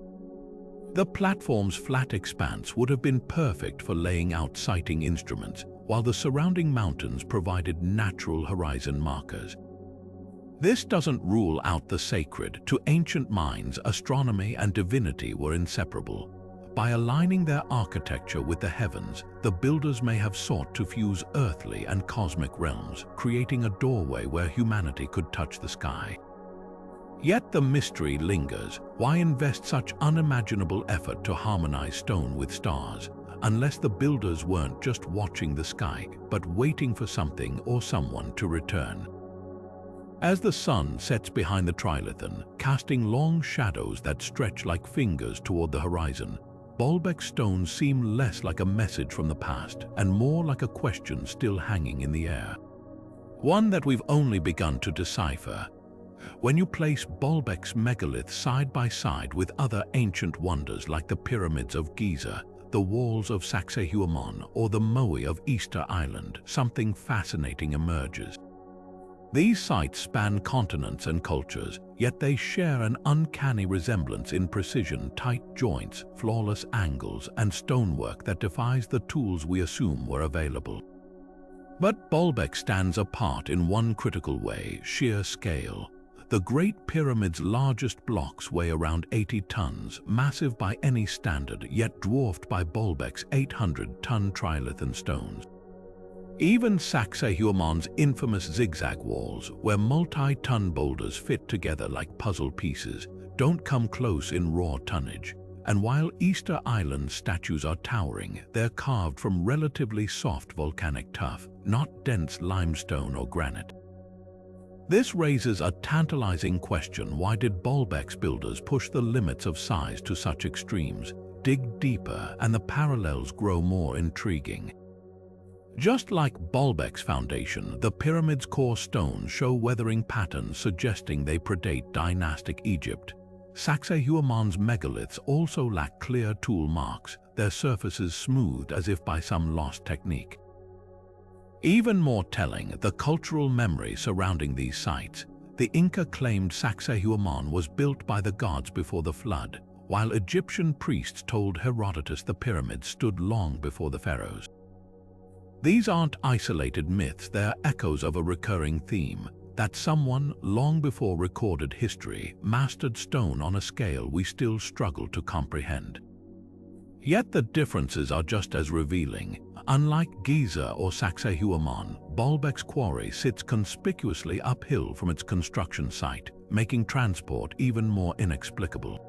The platform's flat expanse would have been perfect for laying out sighting instruments, while the surrounding mountains provided natural horizon markers. This doesn't rule out the sacred. To ancient minds, astronomy and divinity were inseparable. By aligning their architecture with the heavens, the builders may have sought to fuse earthly and cosmic realms, creating a doorway where humanity could touch the sky. Yet the mystery lingers. Why invest such unimaginable effort to harmonize stone with stars? unless the builders weren't just watching the sky, but waiting for something or someone to return. As the sun sets behind the Trilithon, casting long shadows that stretch like fingers toward the horizon, Baalbek stones seem less like a message from the past and more like a question still hanging in the air. One that we've only begun to decipher. When you place Baalbek's megaliths side by side with other ancient wonders like the pyramids of Giza, the walls of Sacsayhuaman, or the moai of Easter Island, something fascinating emerges. These sites span continents and cultures, yet they share an uncanny resemblance in precision, tight joints, flawless angles, and stonework that defies the tools we assume were available. But Baalbek stands apart in one critical way: sheer scale. The Great Pyramid's largest blocks weigh around 80 tons, massive by any standard, yet dwarfed by Baalbek's 800-ton Trilithon stones. Even Sacsayhuaman's infamous zigzag walls, where multi-ton boulders fit together like puzzle pieces, don't come close in raw tonnage. And while Easter Island statues are towering, they're carved from relatively soft volcanic tuff, not dense limestone or granite. This raises a tantalizing question: why did Baalbek's builders push the limits of size to such extremes? Dig deeper and the parallels grow more intriguing. Just like Baalbek's foundation, the pyramid's core stones show weathering patterns suggesting they predate dynastic Egypt. Sacsayhuaman's megaliths also lack clear tool marks, their surfaces smoothed as if by some lost technique. Even more telling, the cultural memory surrounding these sites. The Inca claimed Sacsayhuaman was built by the gods before the flood, while Egyptian priests told Herodotus the pyramids stood long before the pharaohs. These aren't isolated myths, they're echoes of a recurring theme, that someone, long before recorded history, mastered stone on a scale we still struggle to comprehend. Yet the differences are just as revealing. Unlike Giza or Sacsayhuaman, Baalbek's quarry sits conspicuously uphill from its construction site, making transport even more inexplicable.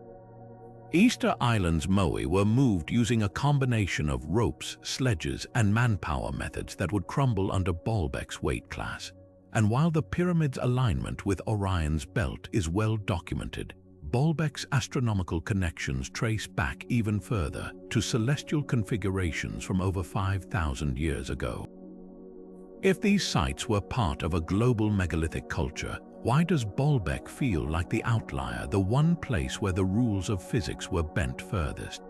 Easter Island's moai were moved using a combination of ropes, sledges, and manpower methods that would crumble under Baalbek's weight class. And while the pyramid's alignment with Orion's belt is well documented, Baalbek's astronomical connections trace back even further to celestial configurations from over 5,000 years ago. If these sites were part of a global megalithic culture, why does Baalbek feel like the outlier, the one place where the rules of physics were bent furthest?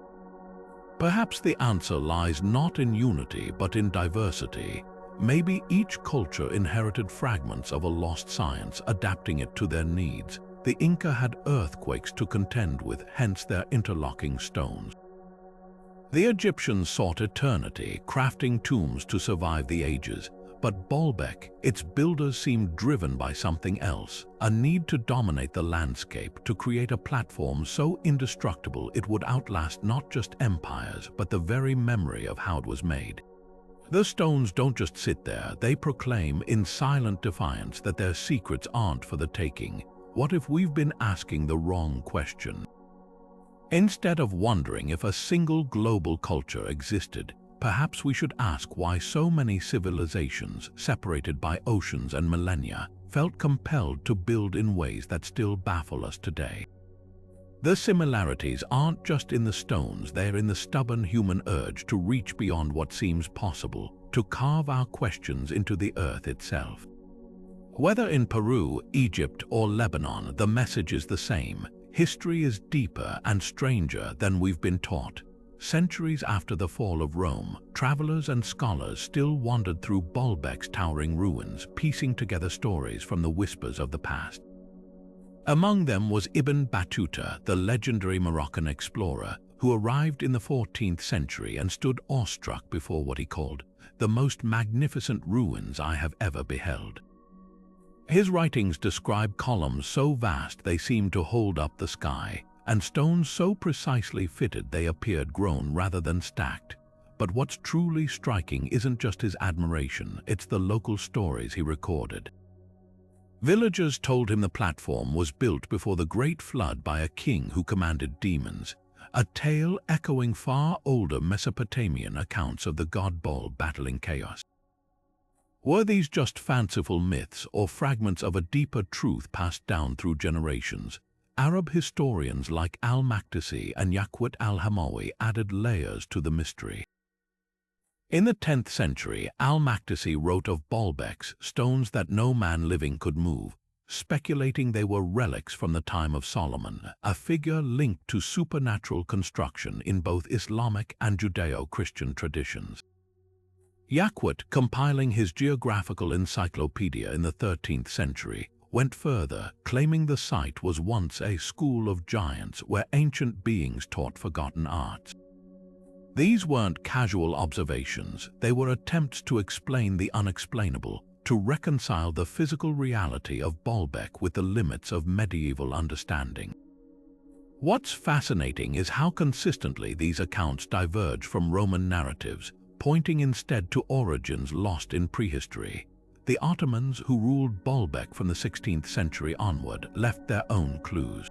Perhaps the answer lies not in unity but in diversity. Maybe each culture inherited fragments of a lost science, adapting it to their needs. The Inca had earthquakes to contend with, hence their interlocking stones. The Egyptians sought eternity, crafting tombs to survive the ages. But Baalbek, its builders seemed driven by something else, a need to dominate the landscape, to create a platform so indestructible it would outlast not just empires, but the very memory of how it was made. The stones don't just sit there, they proclaim in silent defiance that their secrets aren't for the taking. What if we've been asking the wrong question? Instead of wondering if a single global culture existed, perhaps we should ask why so many civilizations, separated by oceans and millennia, felt compelled to build in ways that still baffle us today. The similarities aren't just in the stones, they're in the stubborn human urge to reach beyond what seems possible, to carve our questions into the earth itself. Whether in Peru, Egypt, or Lebanon, the message is the same. History is deeper and stranger than we've been taught. Centuries after the fall of Rome, travelers and scholars still wandered through Baalbek's towering ruins, piecing together stories from the whispers of the past. Among them was Ibn Battuta, the legendary Moroccan explorer, who arrived in the 14th century and stood awestruck before what he called the most magnificent ruins I have ever beheld. His writings describe columns so vast they seemed to hold up the sky, and stones so precisely fitted they appeared grown rather than stacked. But what's truly striking isn't just his admiration, it's the local stories he recorded. Villagers told him the platform was built before the Great Flood by a king who commanded demons. a tale echoing far older Mesopotamian accounts of the god Baal battling chaos. Were these just fanciful myths or fragments of a deeper truth passed down through generations? Arab historians like al-Maqdisi and Yaqut al-Hamawi added layers to the mystery. In the 10th century, al-Maqdisi wrote of Baalbeks, stones that no man living could move, speculating they were relics from the time of Solomon, a figure linked to supernatural construction in both Islamic and Judeo-Christian traditions. Yaqut, compiling his geographical encyclopedia in the 13th century, went further, claiming the site was once a school of giants where ancient beings taught forgotten arts. These weren't casual observations, they were attempts to explain the unexplainable, to reconcile the physical reality of Baalbek with the limits of medieval understanding. What's fascinating is how consistently these accounts diverge from Roman narratives, pointing instead to origins lost in prehistory. The Ottomans, who ruled Baalbek from the 16th century onward, left their own clues.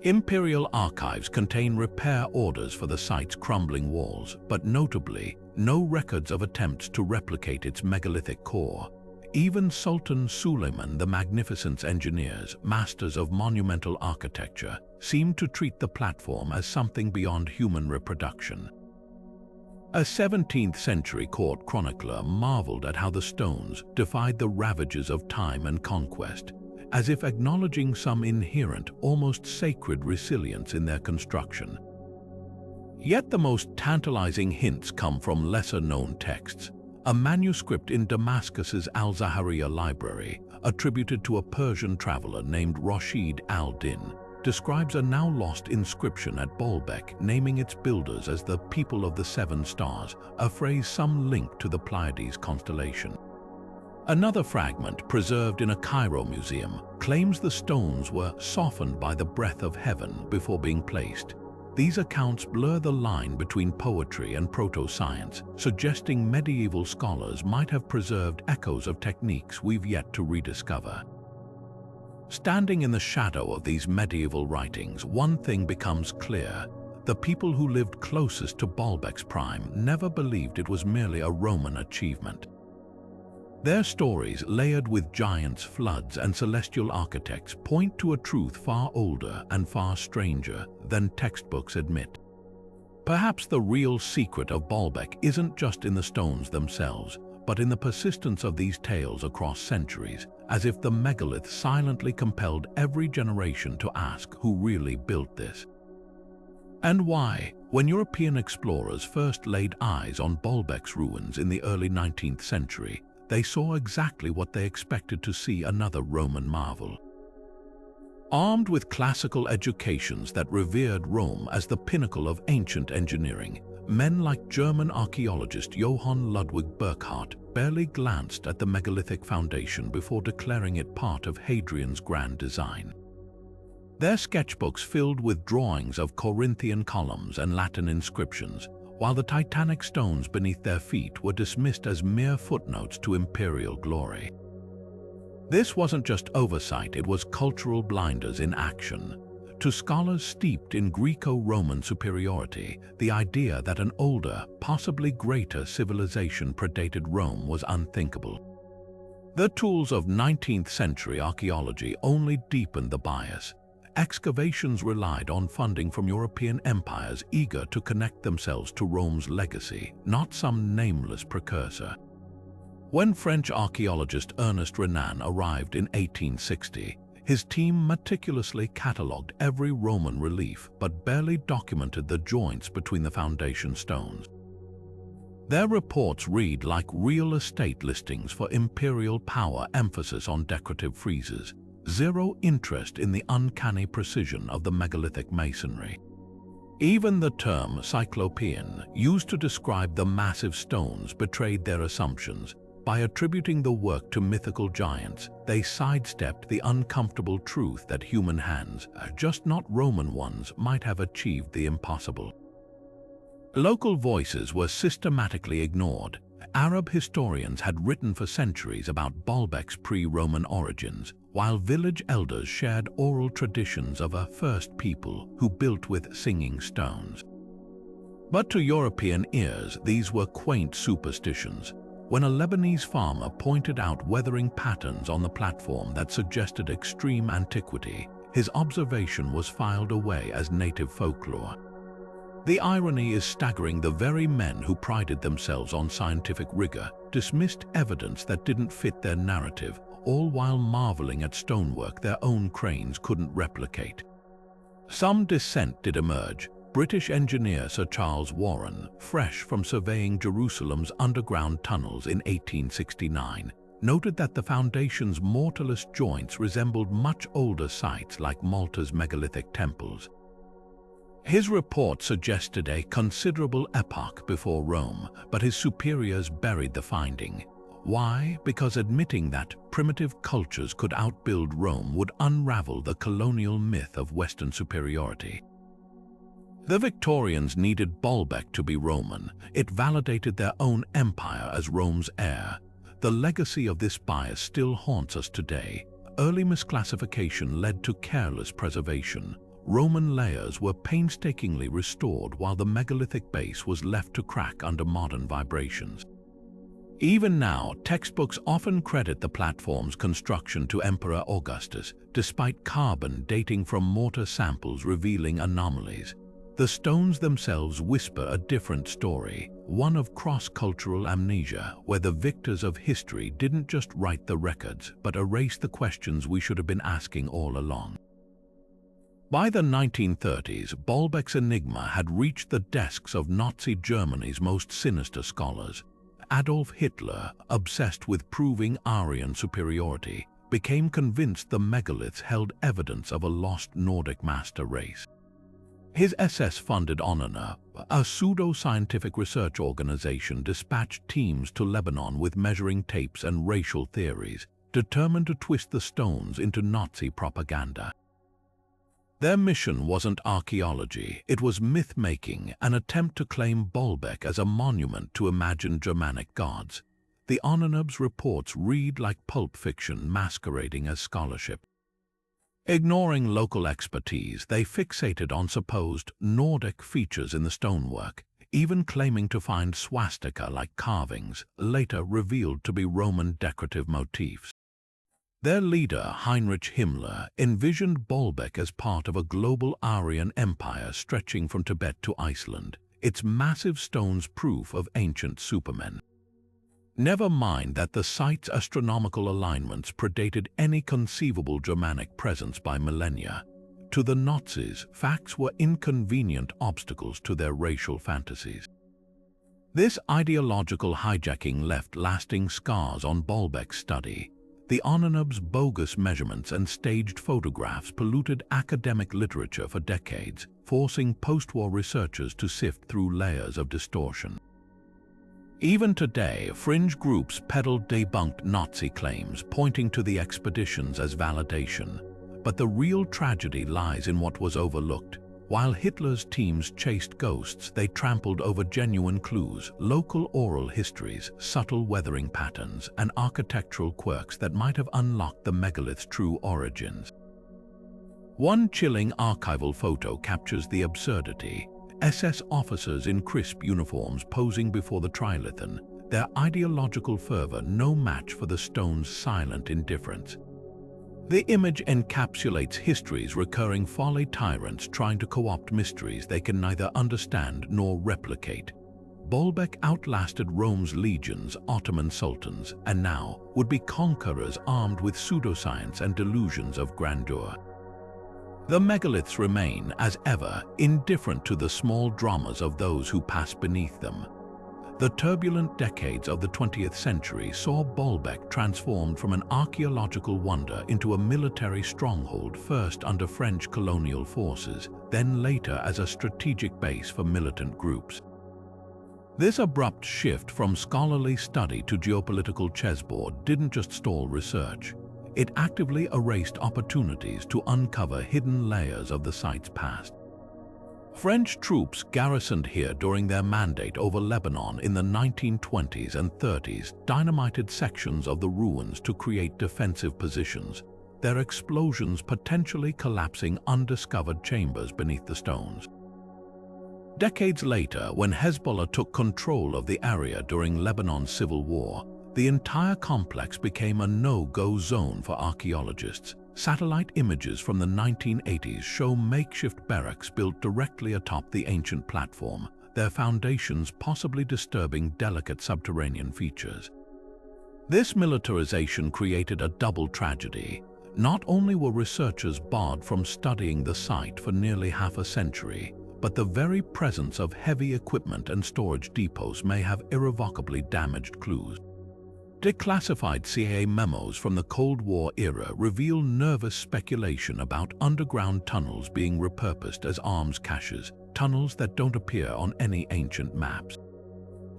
Imperial archives contain repair orders for the site's crumbling walls, but notably, no records of attempts to replicate its megalithic core. Even Sultan Suleiman the Magnificent's engineers, masters of monumental architecture, seemed to treat the platform as something beyond human reproduction. A 17th-century court chronicler marveled at how the stones defied the ravages of time and conquest, as if acknowledging some inherent, almost sacred resilience in their construction. Yet the most tantalizing hints come from lesser-known texts. A manuscript in Damascus's Al-Zahariya library, attributed to a Persian traveler named Rashid al-Din, describes a now-lost inscription at Baalbek, naming its builders as the People of the Seven Stars, a phrase some link to the Pleiades constellation. Another fragment, preserved in a Cairo museum, claims the stones were softened by the breath of heaven before being placed. These accounts blur the line between poetry and proto-science, suggesting medieval scholars might have preserved echoes of techniques we've yet to rediscover. Standing in the shadow of these medieval writings, one thing becomes clear. The people who lived closest to Baalbek's prime never believed it was merely a Roman achievement. Their stories, layered with giants, floods, and celestial architects, point to a truth far older and far stranger than textbooks admit. Perhaps the real secret of Baalbek isn't just in the stones themselves, but in the persistence of these tales across centuries, as if the megalith silently compelled every generation to ask who really built this. And why, when European explorers first laid eyes on Baalbek's ruins in the early 19th century, they saw exactly what they expected to see: another Roman marvel. Armed with classical educations that revered Rome as the pinnacle of ancient engineering, men like German archaeologist Johann Ludwig Burckhardt barely glanced at the megalithic foundation before declaring it part of Hadrian's grand design. Their sketchbooks filled with drawings of Corinthian columns and Latin inscriptions, while the titanic stones beneath their feet were dismissed as mere footnotes to imperial glory. This wasn't just oversight, it was cultural blinders in action. To scholars steeped in Greco-Roman superiority, the idea that an older, possibly greater civilization predated Rome was unthinkable. The tools of 19th-century archaeology only deepened the bias. Excavations relied on funding from European empires eager to connect themselves to Rome's legacy, not some nameless precursor. When French archaeologist Ernest Renan arrived in 1860, his team meticulously catalogued every Roman relief but barely documented the joints between the foundation stones. Their reports read like real estate listings for imperial power, emphasis on decorative friezes, zero interest in the uncanny precision of the megalithic masonry. Even the term cyclopean, used to describe the massive stones, betrayed their assumptions. By attributing the work to mythical giants, they sidestepped the uncomfortable truth that human hands, just not Roman ones, might have achieved the impossible. Local voices were systematically ignored. Arab historians had written for centuries about Baalbek's pre-Roman origins, while village elders shared oral traditions of a first people who built with singing stones. But to European ears, these were quaint superstitions. When a Lebanese farmer pointed out weathering patterns on the platform that suggested extreme antiquity, his observation was filed away as native folklore. The irony is staggering. The very men who prided themselves on scientific rigor dismissed evidence that didn't fit their narrative, all while marveling at stonework their own cranes couldn't replicate. Some dissent did emerge. British engineer Sir Charles Warren, fresh from surveying Jerusalem's underground tunnels in 1869, noted that the foundation's mortarless joints resembled much older sites like Malta's megalithic temples. His report suggested a considerable epoch before Rome, but his superiors buried the finding. Why? Because admitting that primitive cultures could outbuild Rome would unravel the colonial myth of Western superiority. The Victorians needed Baalbek to be Roman. It validated their own empire as Rome's heir. The legacy of this bias still haunts us today. Early misclassification led to careless preservation. Roman layers were painstakingly restored while the megalithic base was left to crack under modern vibrations. Even now, textbooks often credit the platform's construction to Emperor Augustus, despite carbon dating from mortar samples revealing anomalies. The stones themselves whisper a different story, one of cross-cultural amnesia, where the victors of history didn't just write the records, but erase the questions we should have been asking all along. By the 1930s, Baalbek's Enigma had reached the desks of Nazi Germany's most sinister scholars. Adolf Hitler, obsessed with proving Aryan superiority, became convinced the megaliths held evidence of a lost Nordic master race. His SS-funded Enigma, a pseudo-scientific research organization, dispatched teams to Lebanon with measuring tapes and racial theories, determined to twist the stones into Nazi propaganda. Their mission wasn't archaeology, it was myth-making, an attempt to claim Baalbek as a monument to imagined Germanic gods. The Enigma's reports read like pulp fiction masquerading as scholarship. Ignoring local expertise, they fixated on supposed Nordic features in the stonework, even claiming to find swastika-like carvings, later revealed to be Roman decorative motifs. Their leader, Heinrich Himmler, envisioned Baalbek as part of a global Aryan empire stretching from Tibet to Iceland, its massive stones proof of ancient supermen. Never mind that the site's astronomical alignments predated any conceivable Germanic presence by millennia. To the Nazis, facts were inconvenient obstacles to their racial fantasies. This ideological hijacking left lasting scars on Baalbek's study. The Enigma's bogus measurements and staged photographs polluted academic literature for decades, forcing post-war researchers to sift through layers of distortion. Even today, fringe groups peddle debunked Nazi claims, pointing to the expeditions as validation. But the real tragedy lies in what was overlooked. While Hitler's teams chased ghosts, they trampled over genuine clues, local oral histories, subtle weathering patterns, and architectural quirks that might have unlocked the megalith's true origins. One chilling archival photo captures the absurdity. SS officers in crisp uniforms posing before the Trilithon, their ideological fervor no match for the stone's silent indifference. The image encapsulates history's recurring folly, tyrants trying to co-opt mysteries they can neither understand nor replicate. Baalbek outlasted Rome's legions, Ottoman sultans, and now would be conquerors armed with pseudoscience and delusions of grandeur. The megaliths remain, as ever, indifferent to the small dramas of those who pass beneath them. The turbulent decades of the 20th century saw Baalbek transformed from an archaeological wonder into a military stronghold, first under French colonial forces, then later as a strategic base for militant groups. This abrupt shift from scholarly study to geopolitical chessboard didn't just stall research. It actively erased opportunities to uncover hidden layers of the site's past. French troops garrisoned here during their mandate over Lebanon in the 1920s and 30s dynamited sections of the ruins to create defensive positions, their explosions potentially collapsing undiscovered chambers beneath the stones. Decades later, when Hezbollah took control of the area during Lebanon's civil war, the entire complex became a no-go zone for archaeologists. Satellite images from the 1980s show makeshift barracks built directly atop the ancient platform, their foundations possibly disturbing delicate subterranean features. This militarization created a double tragedy. Not only were researchers barred from studying the site for nearly half a century, but the very presence of heavy equipment and storage depots may have irrevocably damaged clues. Declassified CIA memos from the Cold War era reveal nervous speculation about underground tunnels being repurposed as arms caches, tunnels that don't appear on any ancient maps.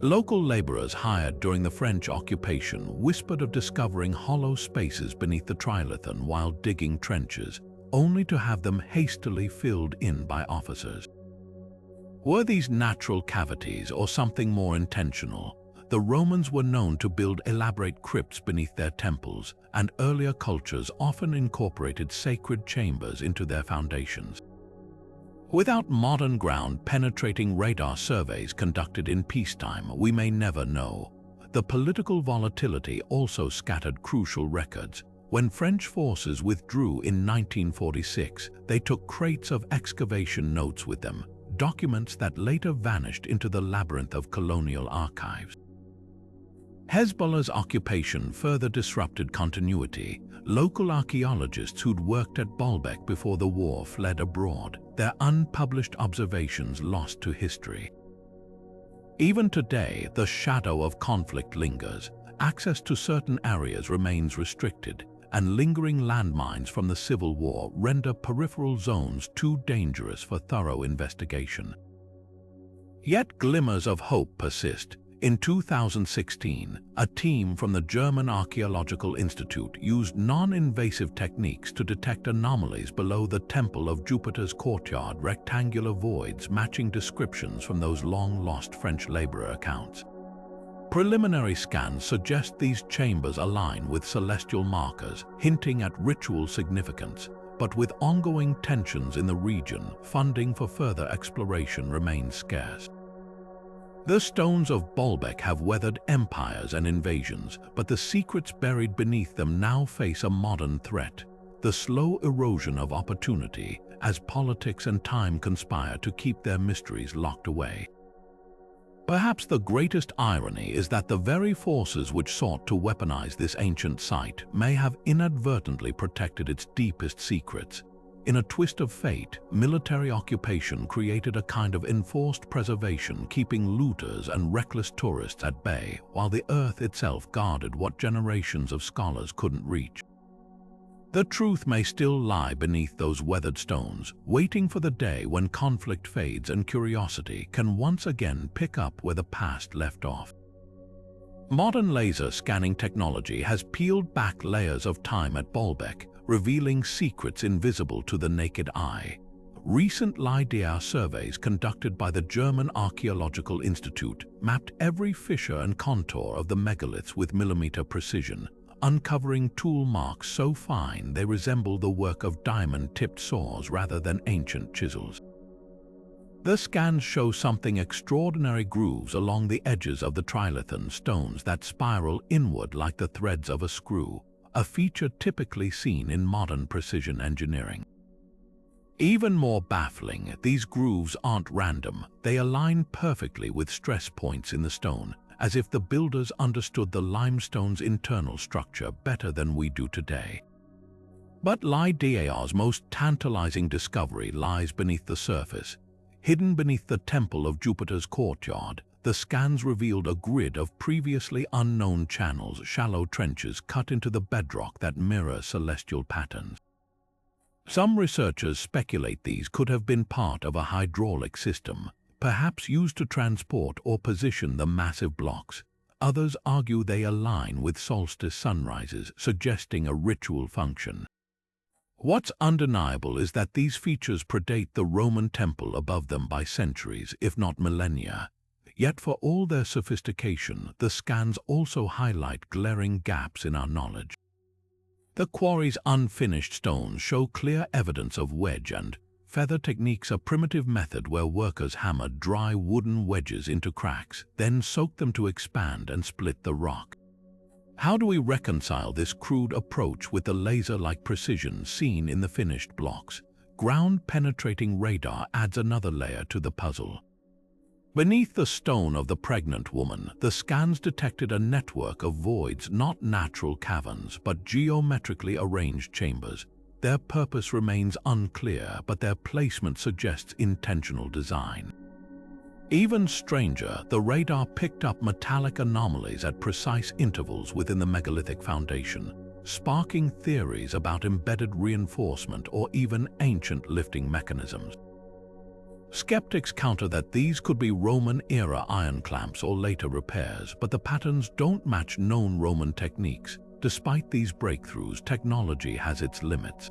Local laborers hired during the French occupation whispered of discovering hollow spaces beneath the Trilithon while digging trenches, only to have them hastily filled in by officers. Were these natural cavities or something more intentional? The Romans were known to build elaborate crypts beneath their temples, and earlier cultures often incorporated sacred chambers into their foundations. Without modern ground-penetrating radar surveys conducted in peacetime, we may never know. The political volatility also scattered crucial records. When French forces withdrew in 1946, they took crates of excavation notes with them, documents that later vanished into the labyrinth of colonial archives. Hezbollah's occupation further disrupted continuity. Local archaeologists who'd worked at Baalbek before the war fled abroad, their unpublished observations lost to history. Even today, the shadow of conflict lingers. Access to certain areas remains restricted, and lingering landmines from the Civil War render peripheral zones too dangerous for thorough investigation. Yet glimmers of hope persist. In 2016, a team from the German Archaeological Institute used non-invasive techniques to detect anomalies below the Temple of Jupiter's courtyard, rectangular voids matching descriptions from those long-lost French laborer accounts. Preliminary scans suggest these chambers align with celestial markers, hinting at ritual significance, but with ongoing tensions in the region, funding for further exploration remains scarce. The stones of Baalbek have weathered empires and invasions, but the secrets buried beneath them now face a modern threat: the slow erosion of opportunity as politics and time conspire to keep their mysteries locked away. Perhaps the greatest irony is that the very forces which sought to weaponize this ancient site may have inadvertently protected its deepest secrets. In a twist of fate, military occupation created a kind of enforced preservation, keeping looters and reckless tourists at bay, while the earth itself guarded what generations of scholars couldn't reach. The truth may still lie beneath those weathered stones, waiting for the day when conflict fades and curiosity can once again pick up where the past left off. Modern laser scanning technology has peeled back layers of time at Baalbek, revealing secrets invisible to the naked eye. Recent LiDAR surveys conducted by the German Archaeological Institute mapped every fissure and contour of the megaliths with millimeter precision, uncovering tool marks so fine they resemble the work of diamond-tipped saws rather than ancient chisels. The scans show something extraordinary: grooves along the edges of the Trilithon stones that spiral inward like the threads of a screw, a feature typically seen in modern precision engineering. Even more baffling, these grooves aren't random. They align perfectly with stress points in the stone, as if the builders understood the limestone's internal structure better than we do today. But LiDAR's most tantalizing discovery lies beneath the surface. Hidden beneath the Temple of Jupiter's courtyard, the scans revealed a grid of previously unknown channels, shallow trenches cut into the bedrock that mirror celestial patterns. Some researchers speculate these could have been part of a hydraulic system, perhaps used to transport or position the massive blocks. Others argue they align with solstice sunrises, suggesting a ritual function. What's undeniable is that these features predate the Roman temple above them by centuries, if not millennia. Yet for all their sophistication, the scans also highlight glaring gaps in our knowledge. The quarry's unfinished stones show clear evidence of wedge and feather techniques, a primitive method where workers hammered dry wooden wedges into cracks, then soaked them to expand and split the rock. How do we reconcile this crude approach with the laser-like precision seen in the finished blocks? Ground-penetrating radar adds another layer to the puzzle. Beneath the stone of the pregnant woman, the scans detected a network of voids, not natural caverns, but geometrically arranged chambers. Their purpose remains unclear, but their placement suggests intentional design. Even stranger, the radar picked up metallic anomalies at precise intervals within the megalithic foundation, sparking theories about embedded reinforcement or even ancient lifting mechanisms. Skeptics counter that these could be Roman-era iron clamps or later repairs, but the patterns don't match known Roman techniques. Despite these breakthroughs, technology has its limits.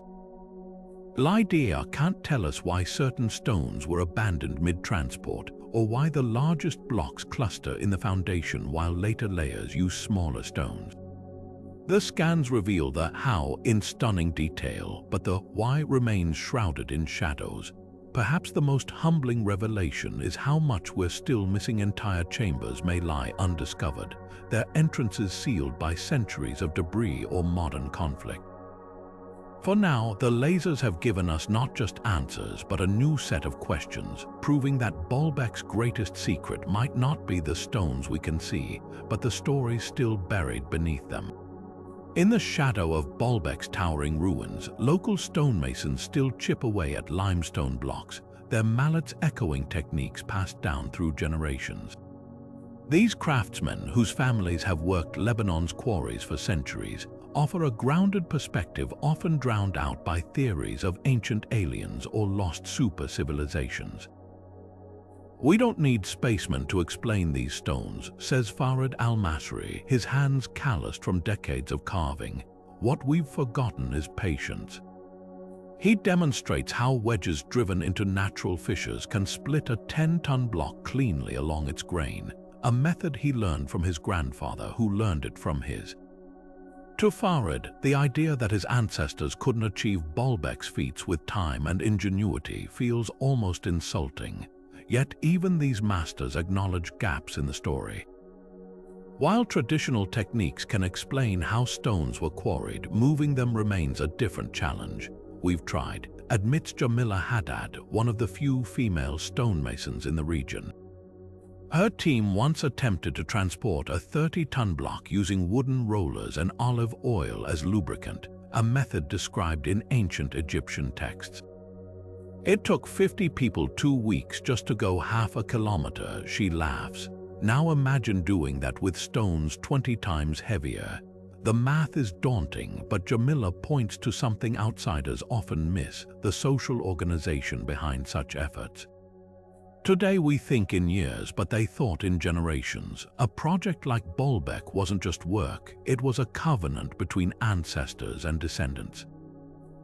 Lydia can't tell us why certain stones were abandoned mid-transport, or why the largest blocks cluster in the foundation while later layers use smaller stones. The scans reveal the how in stunning detail, but the why remains shrouded in shadows. Perhaps the most humbling revelation is how much we're still missing. Entire chambers may lie undiscovered, their entrances sealed by centuries of debris or modern conflict. For now, the lasers have given us not just answers, but a new set of questions, proving that Baalbek's greatest secret might not be the stones we can see, but the stories still buried beneath them. In the shadow of Baalbek's towering ruins, local stonemasons still chip away at limestone blocks, their mallets echoing techniques passed down through generations. These craftsmen, whose families have worked Lebanon's quarries for centuries, offer a grounded perspective often drowned out by theories of ancient aliens or lost super-civilizations. "We don't need spacemen to explain these stones," says Farid al-Masri, his hands calloused from decades of carving. "What we've forgotten is patience." He demonstrates how wedges driven into natural fissures can split a 10-ton block cleanly along its grain, a method he learned from his grandfather, who learned it from his. To Farid, the idea that his ancestors couldn't achieve Baalbek's feats with time and ingenuity feels almost insulting. Yet even these masters acknowledge gaps in the story. While traditional techniques can explain how stones were quarried, moving them remains a different challenge. "We've tried," admits Jamila Haddad, one of the few female stonemasons in the region. Her team once attempted to transport a 30-ton block using wooden rollers and olive oil as lubricant, a method described in ancient Egyptian texts. "It took 50 people 2 weeks just to go half a kilometer," she laughs. Now imagine doing that with stones 20 times heavier. The math is daunting, but Jamila points to something outsiders often miss: the social organization behind such efforts. Today we think in years, but they thought in generations. A project like Baalbek wasn't just work, it was a covenant between ancestors and descendants.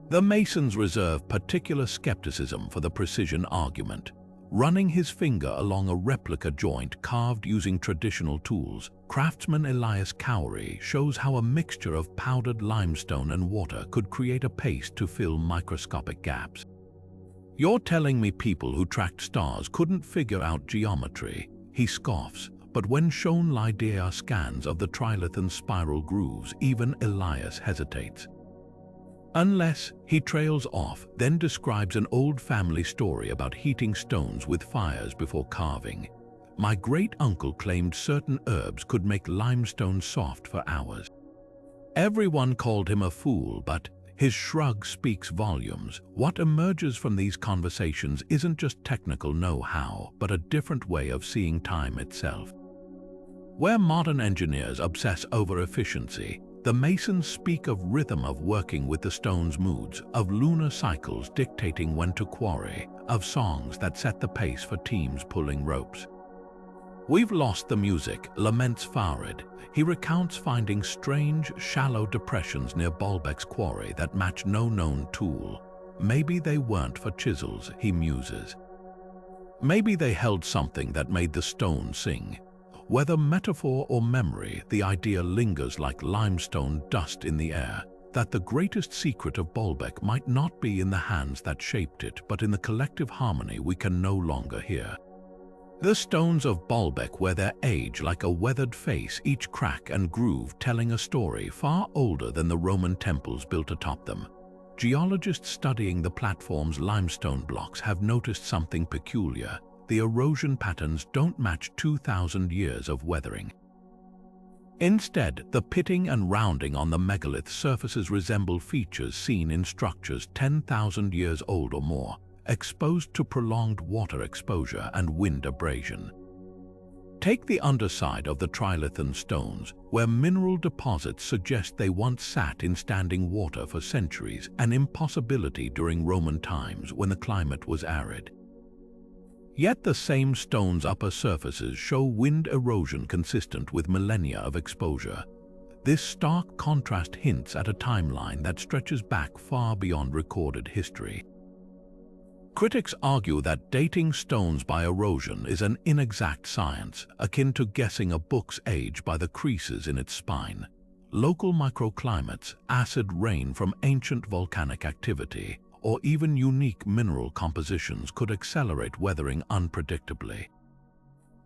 The Masons reserve particular skepticism for the precision argument. Running his finger along a replica joint carved using traditional tools, craftsman Elias Cowrie shows how a mixture of powdered limestone and water could create a paste to fill microscopic gaps. "You're telling me people who tracked stars couldn't figure out geometry?" he scoffs, but when shown Lydia scans of the Trilithon spiral grooves, even Elias hesitates. Unless, he trails off, then describes an old family story about heating stones with fires before carving. "My great-uncle claimed certain herbs could make limestone soft for hours." Everyone called him a fool, but his shrug speaks volumes. What emerges from these conversations isn't just technical know-how, but a different way of seeing time itself. Where modern engineers obsess over efficiency, the Masons speak of rhythm, of working with the stone's moods, of lunar cycles dictating when to quarry, of songs that set the pace for teams pulling ropes. "We've lost the music," laments Farid. He recounts finding strange, shallow depressions near Baalbek's quarry that match no known tool. "Maybe they weren't for chisels," he muses. "Maybe they held something that made the stone sing." Whether metaphor or memory, the idea lingers like limestone dust in the air, that the greatest secret of Baalbek might not be in the hands that shaped it, but in the collective harmony we can no longer hear. The stones of Baalbek wear their age like a weathered face, each crack and groove telling a story far older than the Roman temples built atop them. Geologists studying the platform's limestone blocks have noticed something peculiar. The erosion patterns don't match 2,000 years of weathering. Instead, the pitting and rounding on the megalith surfaces resemble features seen in structures 10,000 years old or more, exposed to prolonged water exposure and wind abrasion. Take the underside of the Trilithon stones, where mineral deposits suggest they once sat in standing water for centuries, an impossibility during Roman times when the climate was arid. Yet the same stone's upper surfaces show wind erosion consistent with millennia of exposure. This stark contrast hints at a timeline that stretches back far beyond recorded history. Critics argue that dating stones by erosion is an inexact science, akin to guessing a book's age by the creases in its spine. Local microclimates, acid rain from ancient volcanic activity, or even unique mineral compositions could accelerate weathering unpredictably.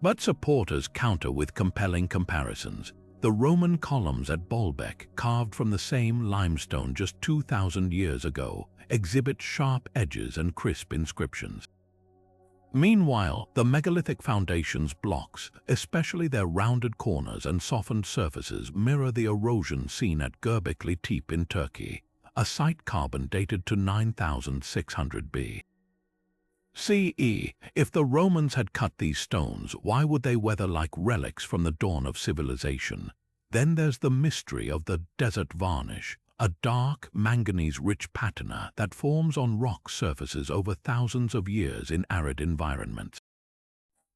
But supporters counter with compelling comparisons. The Roman columns at Baalbek, carved from the same limestone just 2,000 years ago, exhibit sharp edges and crisp inscriptions. Meanwhile, the megalithic foundation's blocks, especially their rounded corners and softened surfaces, mirror the erosion seen at Göbekli Tepe in Turkey, a site carbon dated to 9600 BCE. If the Romans had cut these stones, why would they weather like relics from the dawn of civilization? Then there's the mystery of the desert varnish, a dark, manganese-rich patina that forms on rock surfaces over thousands of years in arid environments.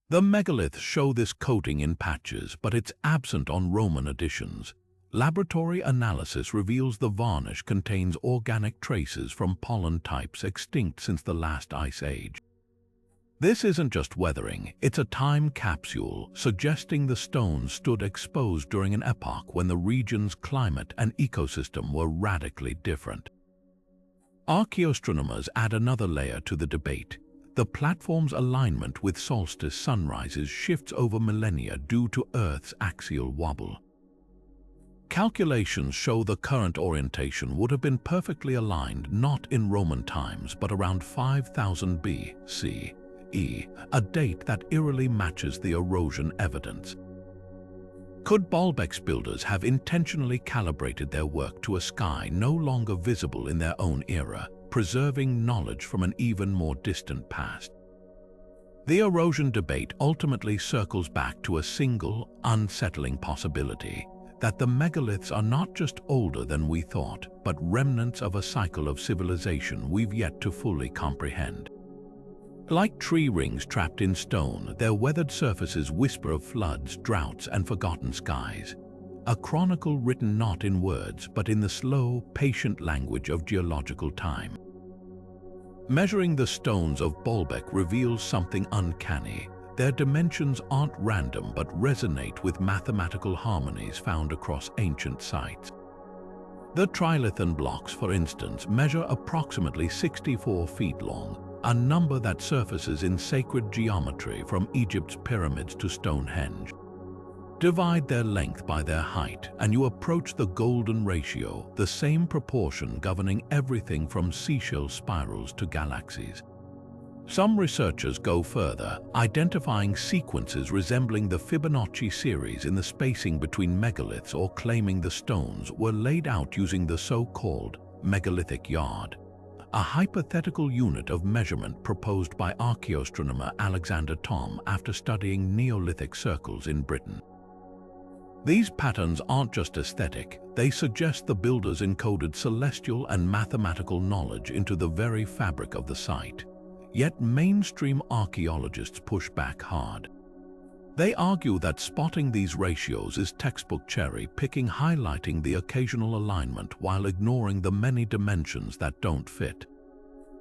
The megaliths show this coating in patches, but it's absent on Roman additions. Laboratory analysis reveals the varnish contains organic traces from pollen types extinct since the last ice age. This isn't just weathering, it's a time capsule, suggesting the stones stood exposed during an epoch when the region's climate and ecosystem were radically different. Archaeoastronomers add another layer to the debate. The platform's alignment with solstice sunrises shifts over millennia due to Earth's axial wobble. Calculations show the current orientation would have been perfectly aligned not in Roman times but around 5000 BCE, a date that eerily matches the erosion evidence. Could Baalbek's builders have intentionally calibrated their work to a sky no longer visible in their own era, preserving knowledge from an even more distant past? The erosion debate ultimately circles back to a single, unsettling possibility: that the megaliths are not just older than we thought, but remnants of a cycle of civilization we've yet to fully comprehend. Like tree rings trapped in stone, their weathered surfaces whisper of floods, droughts, and forgotten skies. A chronicle written not in words, but in the slow, patient language of geological time. Measuring the stones of Baalbek reveals something uncanny. Their dimensions aren't random but resonate with mathematical harmonies found across ancient sites. The Trilithon blocks, for instance, measure approximately 64 feet long, a number that surfaces in sacred geometry from Egypt's pyramids to Stonehenge. Divide their length by their height, and you approach the golden ratio, the same proportion governing everything from seashell spirals to galaxies. Some researchers go further, identifying sequences resembling the Fibonacci series in the spacing between megaliths, or claiming the stones were laid out using the so-called megalithic yard, a hypothetical unit of measurement proposed by archaeoastronomer Alexander Thom after studying Neolithic circles in Britain. These patterns aren't just aesthetic, they suggest the builders encoded celestial and mathematical knowledge into the very fabric of the site. Yet mainstream archaeologists push back hard. They argue that spotting these ratios is textbook cherry-picking, highlighting the occasional alignment while ignoring the many dimensions that don't fit.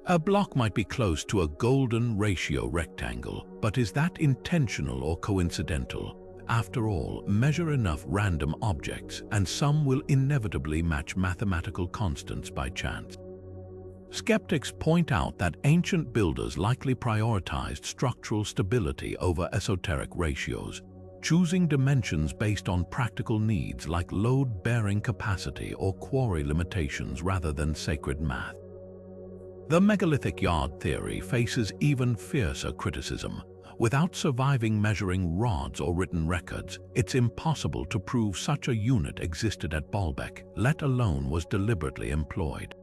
A block might be close to a golden ratio rectangle, but is that intentional or coincidental? After all, measure enough random objects, and some will inevitably match mathematical constants by chance. Skeptics point out that ancient builders likely prioritized structural stability over esoteric ratios, choosing dimensions based on practical needs like load-bearing capacity or quarry limitations rather than sacred math. The megalithic yard theory faces even fiercer criticism. Without surviving measuring rods or written records, it's impossible to prove such a unit existed at Baalbek, let alone was deliberately employed.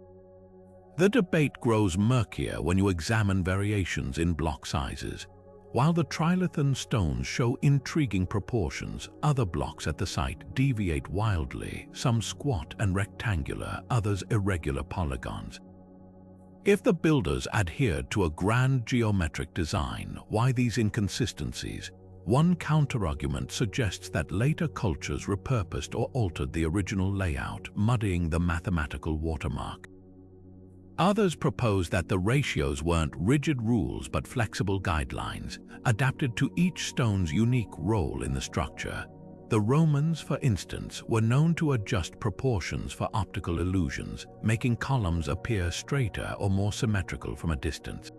The debate grows murkier when you examine variations in block sizes. While the Trilithon stones show intriguing proportions, other blocks at the site deviate wildly, some squat and rectangular, others irregular polygons. If the builders adhered to a grand geometric design, why these inconsistencies? One counterargument suggests that later cultures repurposed or altered the original layout, muddying the mathematical watermark. Others propose that the ratios weren't rigid rules but flexible guidelines, adapted to each stone's unique role in the structure. The Romans, for instance, were known to adjust proportions for optical illusions, making columns appear straighter or more symmetrical from a distance.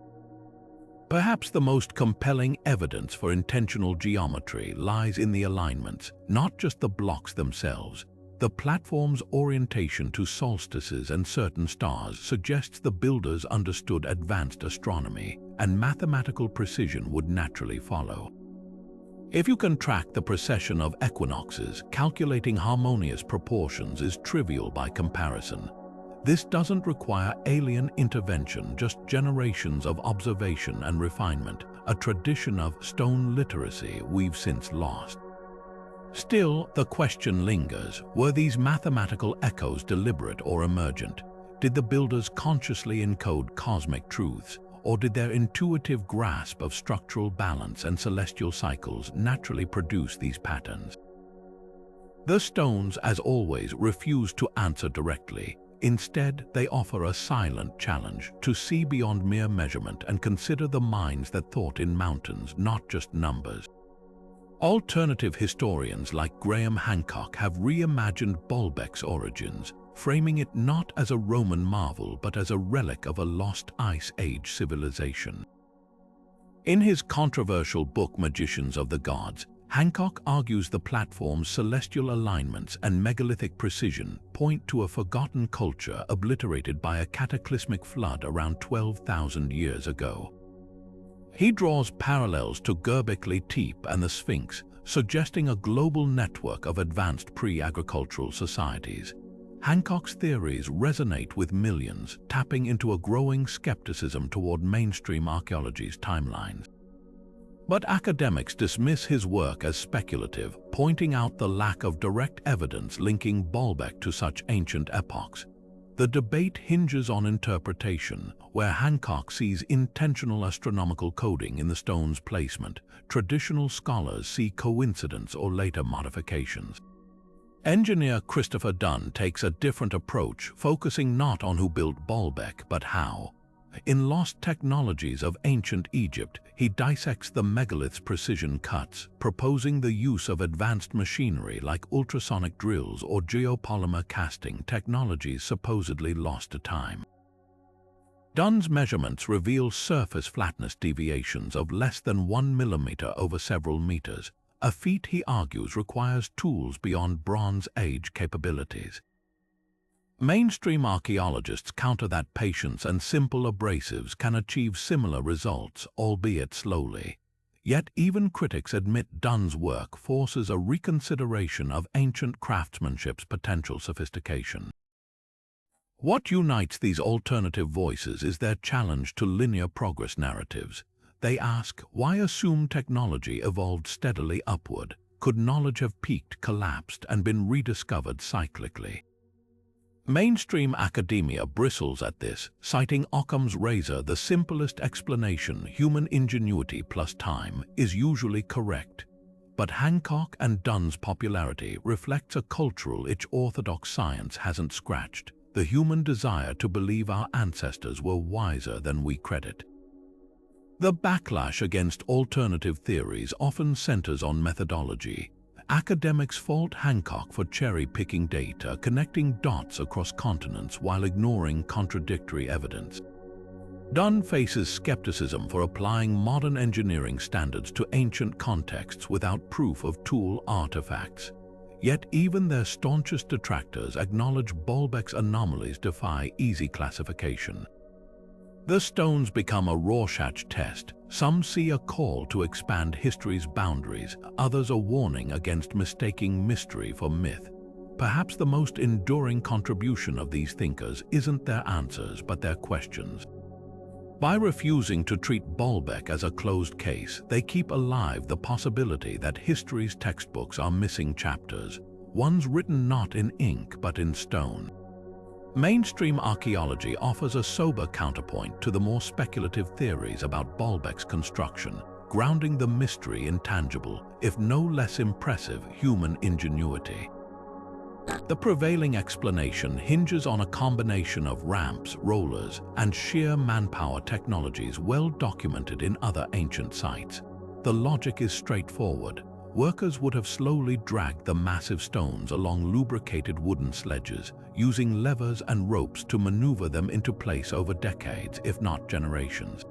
Perhaps the most compelling evidence for intentional geometry lies in the alignments, not just the blocks themselves. The platform's orientation to solstices and certain stars suggests the builders understood advanced astronomy, and mathematical precision would naturally follow. If you can track the precession of equinoxes, calculating harmonious proportions is trivial by comparison. This doesn't require alien intervention, just generations of observation and refinement, a tradition of stone literacy we've since lost. Still, the question lingers, were these mathematical echoes deliberate or emergent? Did the builders consciously encode cosmic truths, or did their intuitive grasp of structural balance and celestial cycles naturally produce these patterns? The stones, as always, refuse to answer directly. Instead, they offer a silent challenge to see beyond mere measurement and consider the minds that thought in mountains, not just numbers. Alternative historians like Graham Hancock have reimagined Baalbek's origins, framing it not as a Roman marvel but as a relic of a lost Ice Age civilization. In his controversial book Magicians of the Gods, Hancock argues the platform's celestial alignments and megalithic precision point to a forgotten culture obliterated by a cataclysmic flood around 12,000 years ago. He draws parallels to Göbekli Tepe and the Sphinx, suggesting a global network of advanced pre-agricultural societies. Hancock's theories resonate with millions, tapping into a growing skepticism toward mainstream archaeology's timelines. But academics dismiss his work as speculative, pointing out the lack of direct evidence linking Baalbek to such ancient epochs. The debate hinges on interpretation, where Hancock sees intentional astronomical coding in the stone's placement. Traditional scholars see coincidence or later modifications. Engineer Christopher Dunn takes a different approach, focusing not on who built Baalbek, but how. In Lost Technologies of Ancient Egypt, he dissects the megalith's precision cuts, proposing the use of advanced machinery like ultrasonic drills or geopolymer casting, technologies supposedly lost to time. Dunn's measurements reveal surface flatness deviations of less than 1 millimeter over several meters, a feat he argues requires tools beyond Bronze Age capabilities. Mainstream archaeologists counter that patience and simple abrasives can achieve similar results, albeit slowly. Yet even critics admit Dunn's work forces a reconsideration of ancient craftsmanship's potential sophistication. What unites these alternative voices is their challenge to linear progress narratives. They ask, why assume technology evolved steadily upward? Could knowledge have peaked, collapsed, and been rediscovered cyclically? Mainstream academia bristles at this, citing Occam's razor. The simplest explanation, human ingenuity plus time, is usually correct. But Hancock and Dunn's popularity reflects a cultural itch orthodox science hasn't scratched: the human desire to believe our ancestors were wiser than we credit. The backlash against alternative theories often centers on methodology. Academics fault Hancock for cherry-picking data, connecting dots across continents while ignoring contradictory evidence. Dunn faces skepticism for applying modern engineering standards to ancient contexts without proof of tool artifacts. Yet even their staunchest detractors acknowledge Baalbek's anomalies defy easy classification. The stones become a Rorschach test. Some see a call to expand history's boundaries, others a warning against mistaking mystery for myth. Perhaps the most enduring contribution of these thinkers isn't their answers but their questions. By refusing to treat Baalbek as a closed case, they keep alive the possibility that history's textbooks are missing chapters, ones written not in ink but in stone. Mainstream archaeology offers a sober counterpoint to the more speculative theories about Baalbek's construction, grounding the mystery in tangible, if no less impressive, human ingenuity. The prevailing explanation hinges on a combination of ramps, rollers, and sheer manpower technologies well documented in other ancient sites. The logic is straightforward. Workers would have slowly dragged the massive stones along lubricated wooden sledges, using levers and ropes to maneuver them into place over decades, if not generations.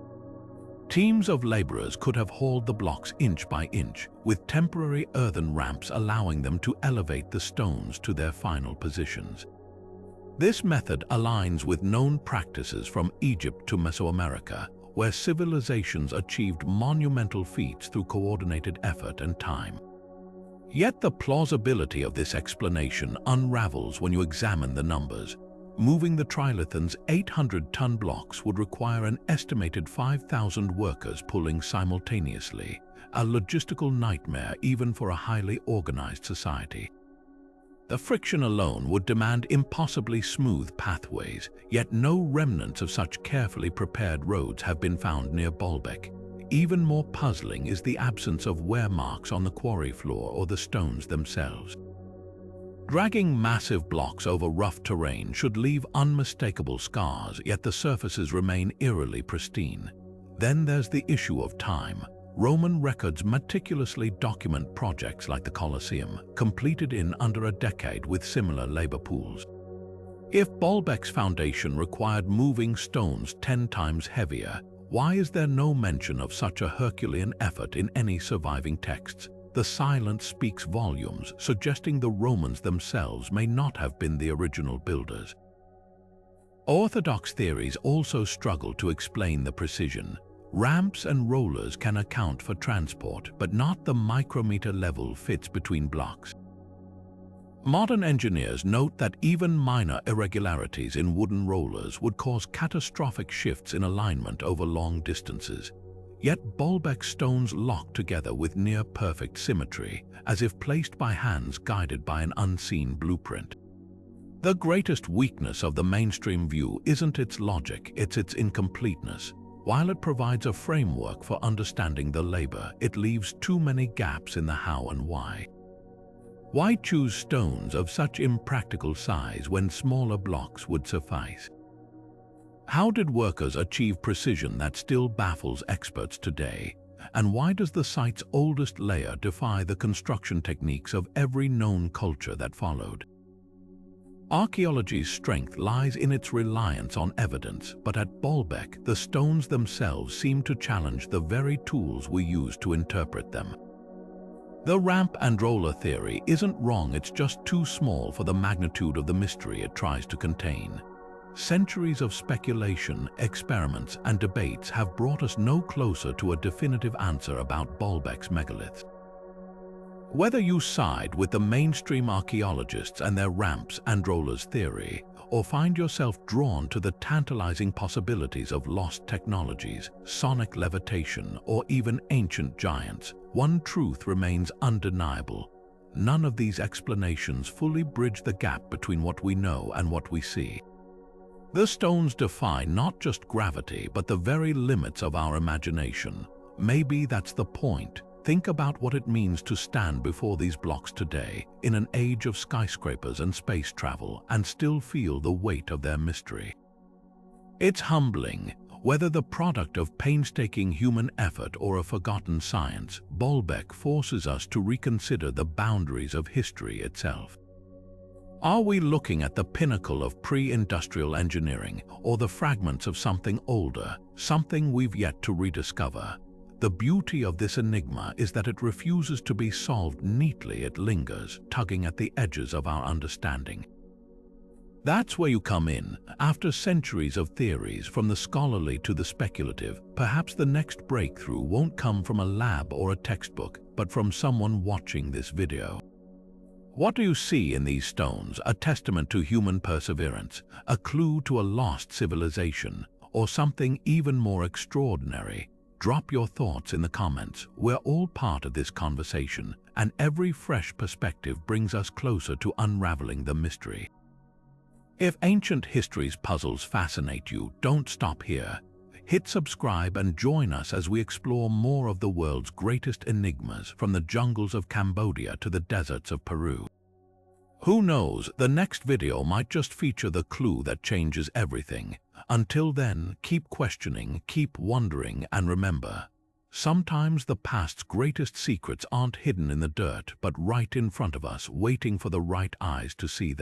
Teams of laborers could have hauled the blocks inch by inch, with temporary earthen ramps allowing them to elevate the stones to their final positions. This method aligns with known practices from Egypt to Mesoamerica, where civilizations achieved monumental feats through coordinated effort and time. Yet the plausibility of this explanation unravels when you examine the numbers. Moving the Trilithon's 800-ton blocks would require an estimated 5,000 workers pulling simultaneously, a logistical nightmare even for a highly organized society. The friction alone would demand impossibly smooth pathways, yet no remnants of such carefully prepared roads have been found near Baalbek. Even more puzzling is the absence of wear marks on the quarry floor or the stones themselves. Dragging massive blocks over rough terrain should leave unmistakable scars, yet the surfaces remain eerily pristine. Then there's the issue of time. Roman records meticulously document projects like the Colosseum, completed in under a decade with similar labor pools. If Baalbek's foundation required moving stones 10 times heavier, why is there no mention of such a Herculean effort in any surviving texts? The silence speaks volumes, suggesting the Romans themselves may not have been the original builders. Orthodox theories also struggle to explain the precision. Ramps and rollers can account for transport, but not the micrometer-level fits between blocks. Modern engineers note that even minor irregularities in wooden rollers would cause catastrophic shifts in alignment over long distances. Yet Baalbek stones lock together with near-perfect symmetry, as if placed by hands guided by an unseen blueprint. The greatest weakness of the mainstream view isn't its logic, it's its incompleteness. While it provides a framework for understanding the labor, it leaves too many gaps in the how and why. Why choose stones of such impractical size when smaller blocks would suffice? How did workers achieve precision that still baffles experts today? And why does the site's oldest layer defy the construction techniques of every known culture that followed? Archaeology's strength lies in its reliance on evidence, but at Baalbek, the stones themselves seem to challenge the very tools we use to interpret them. The ramp and roller theory isn't wrong, it's just too small for the magnitude of the mystery it tries to contain. Centuries of speculation, experiments, and debates have brought us no closer to a definitive answer about Baalbek's megaliths. Whether you side with the mainstream archaeologists and their ramps and rollers theory, or find yourself drawn to the tantalizing possibilities of lost technologies, sonic levitation, or even ancient giants, one truth remains undeniable. None of these explanations fully bridge the gap between what we know and what we see. The stones defy not just gravity, but the very limits of our imagination. Maybe that's the point. Think about what it means to stand before these blocks today, in an age of skyscrapers and space travel, and still feel the weight of their mystery. It's humbling. Whether the product of painstaking human effort or a forgotten science, Baalbek forces us to reconsider the boundaries of history itself. Are we looking at the pinnacle of pre-industrial engineering, or the fragments of something older, something we've yet to rediscover? The beauty of this enigma is that it refuses to be solved neatly. It lingers, tugging at the edges of our understanding. That's where you come in. After centuries of theories, from the scholarly to the speculative, perhaps the next breakthrough won't come from a lab or a textbook, but from someone watching this video. What do you see in these stones? A testament to human perseverance, a clue to a lost civilization, or something even more extraordinary? Drop your thoughts in the comments. We're all part of this conversation, and every fresh perspective brings us closer to unraveling the mystery. If ancient history's puzzles fascinate you, don't stop here. Hit subscribe and join us as we explore more of the world's greatest enigmas, from the jungles of Cambodia to the deserts of Peru. Who knows, the next video might just feature the clue that changes everything. Until then, keep questioning, keep wondering, and remember, sometimes the past's greatest secrets aren't hidden in the dirt, but right in front of us, waiting for the right eyes to see them.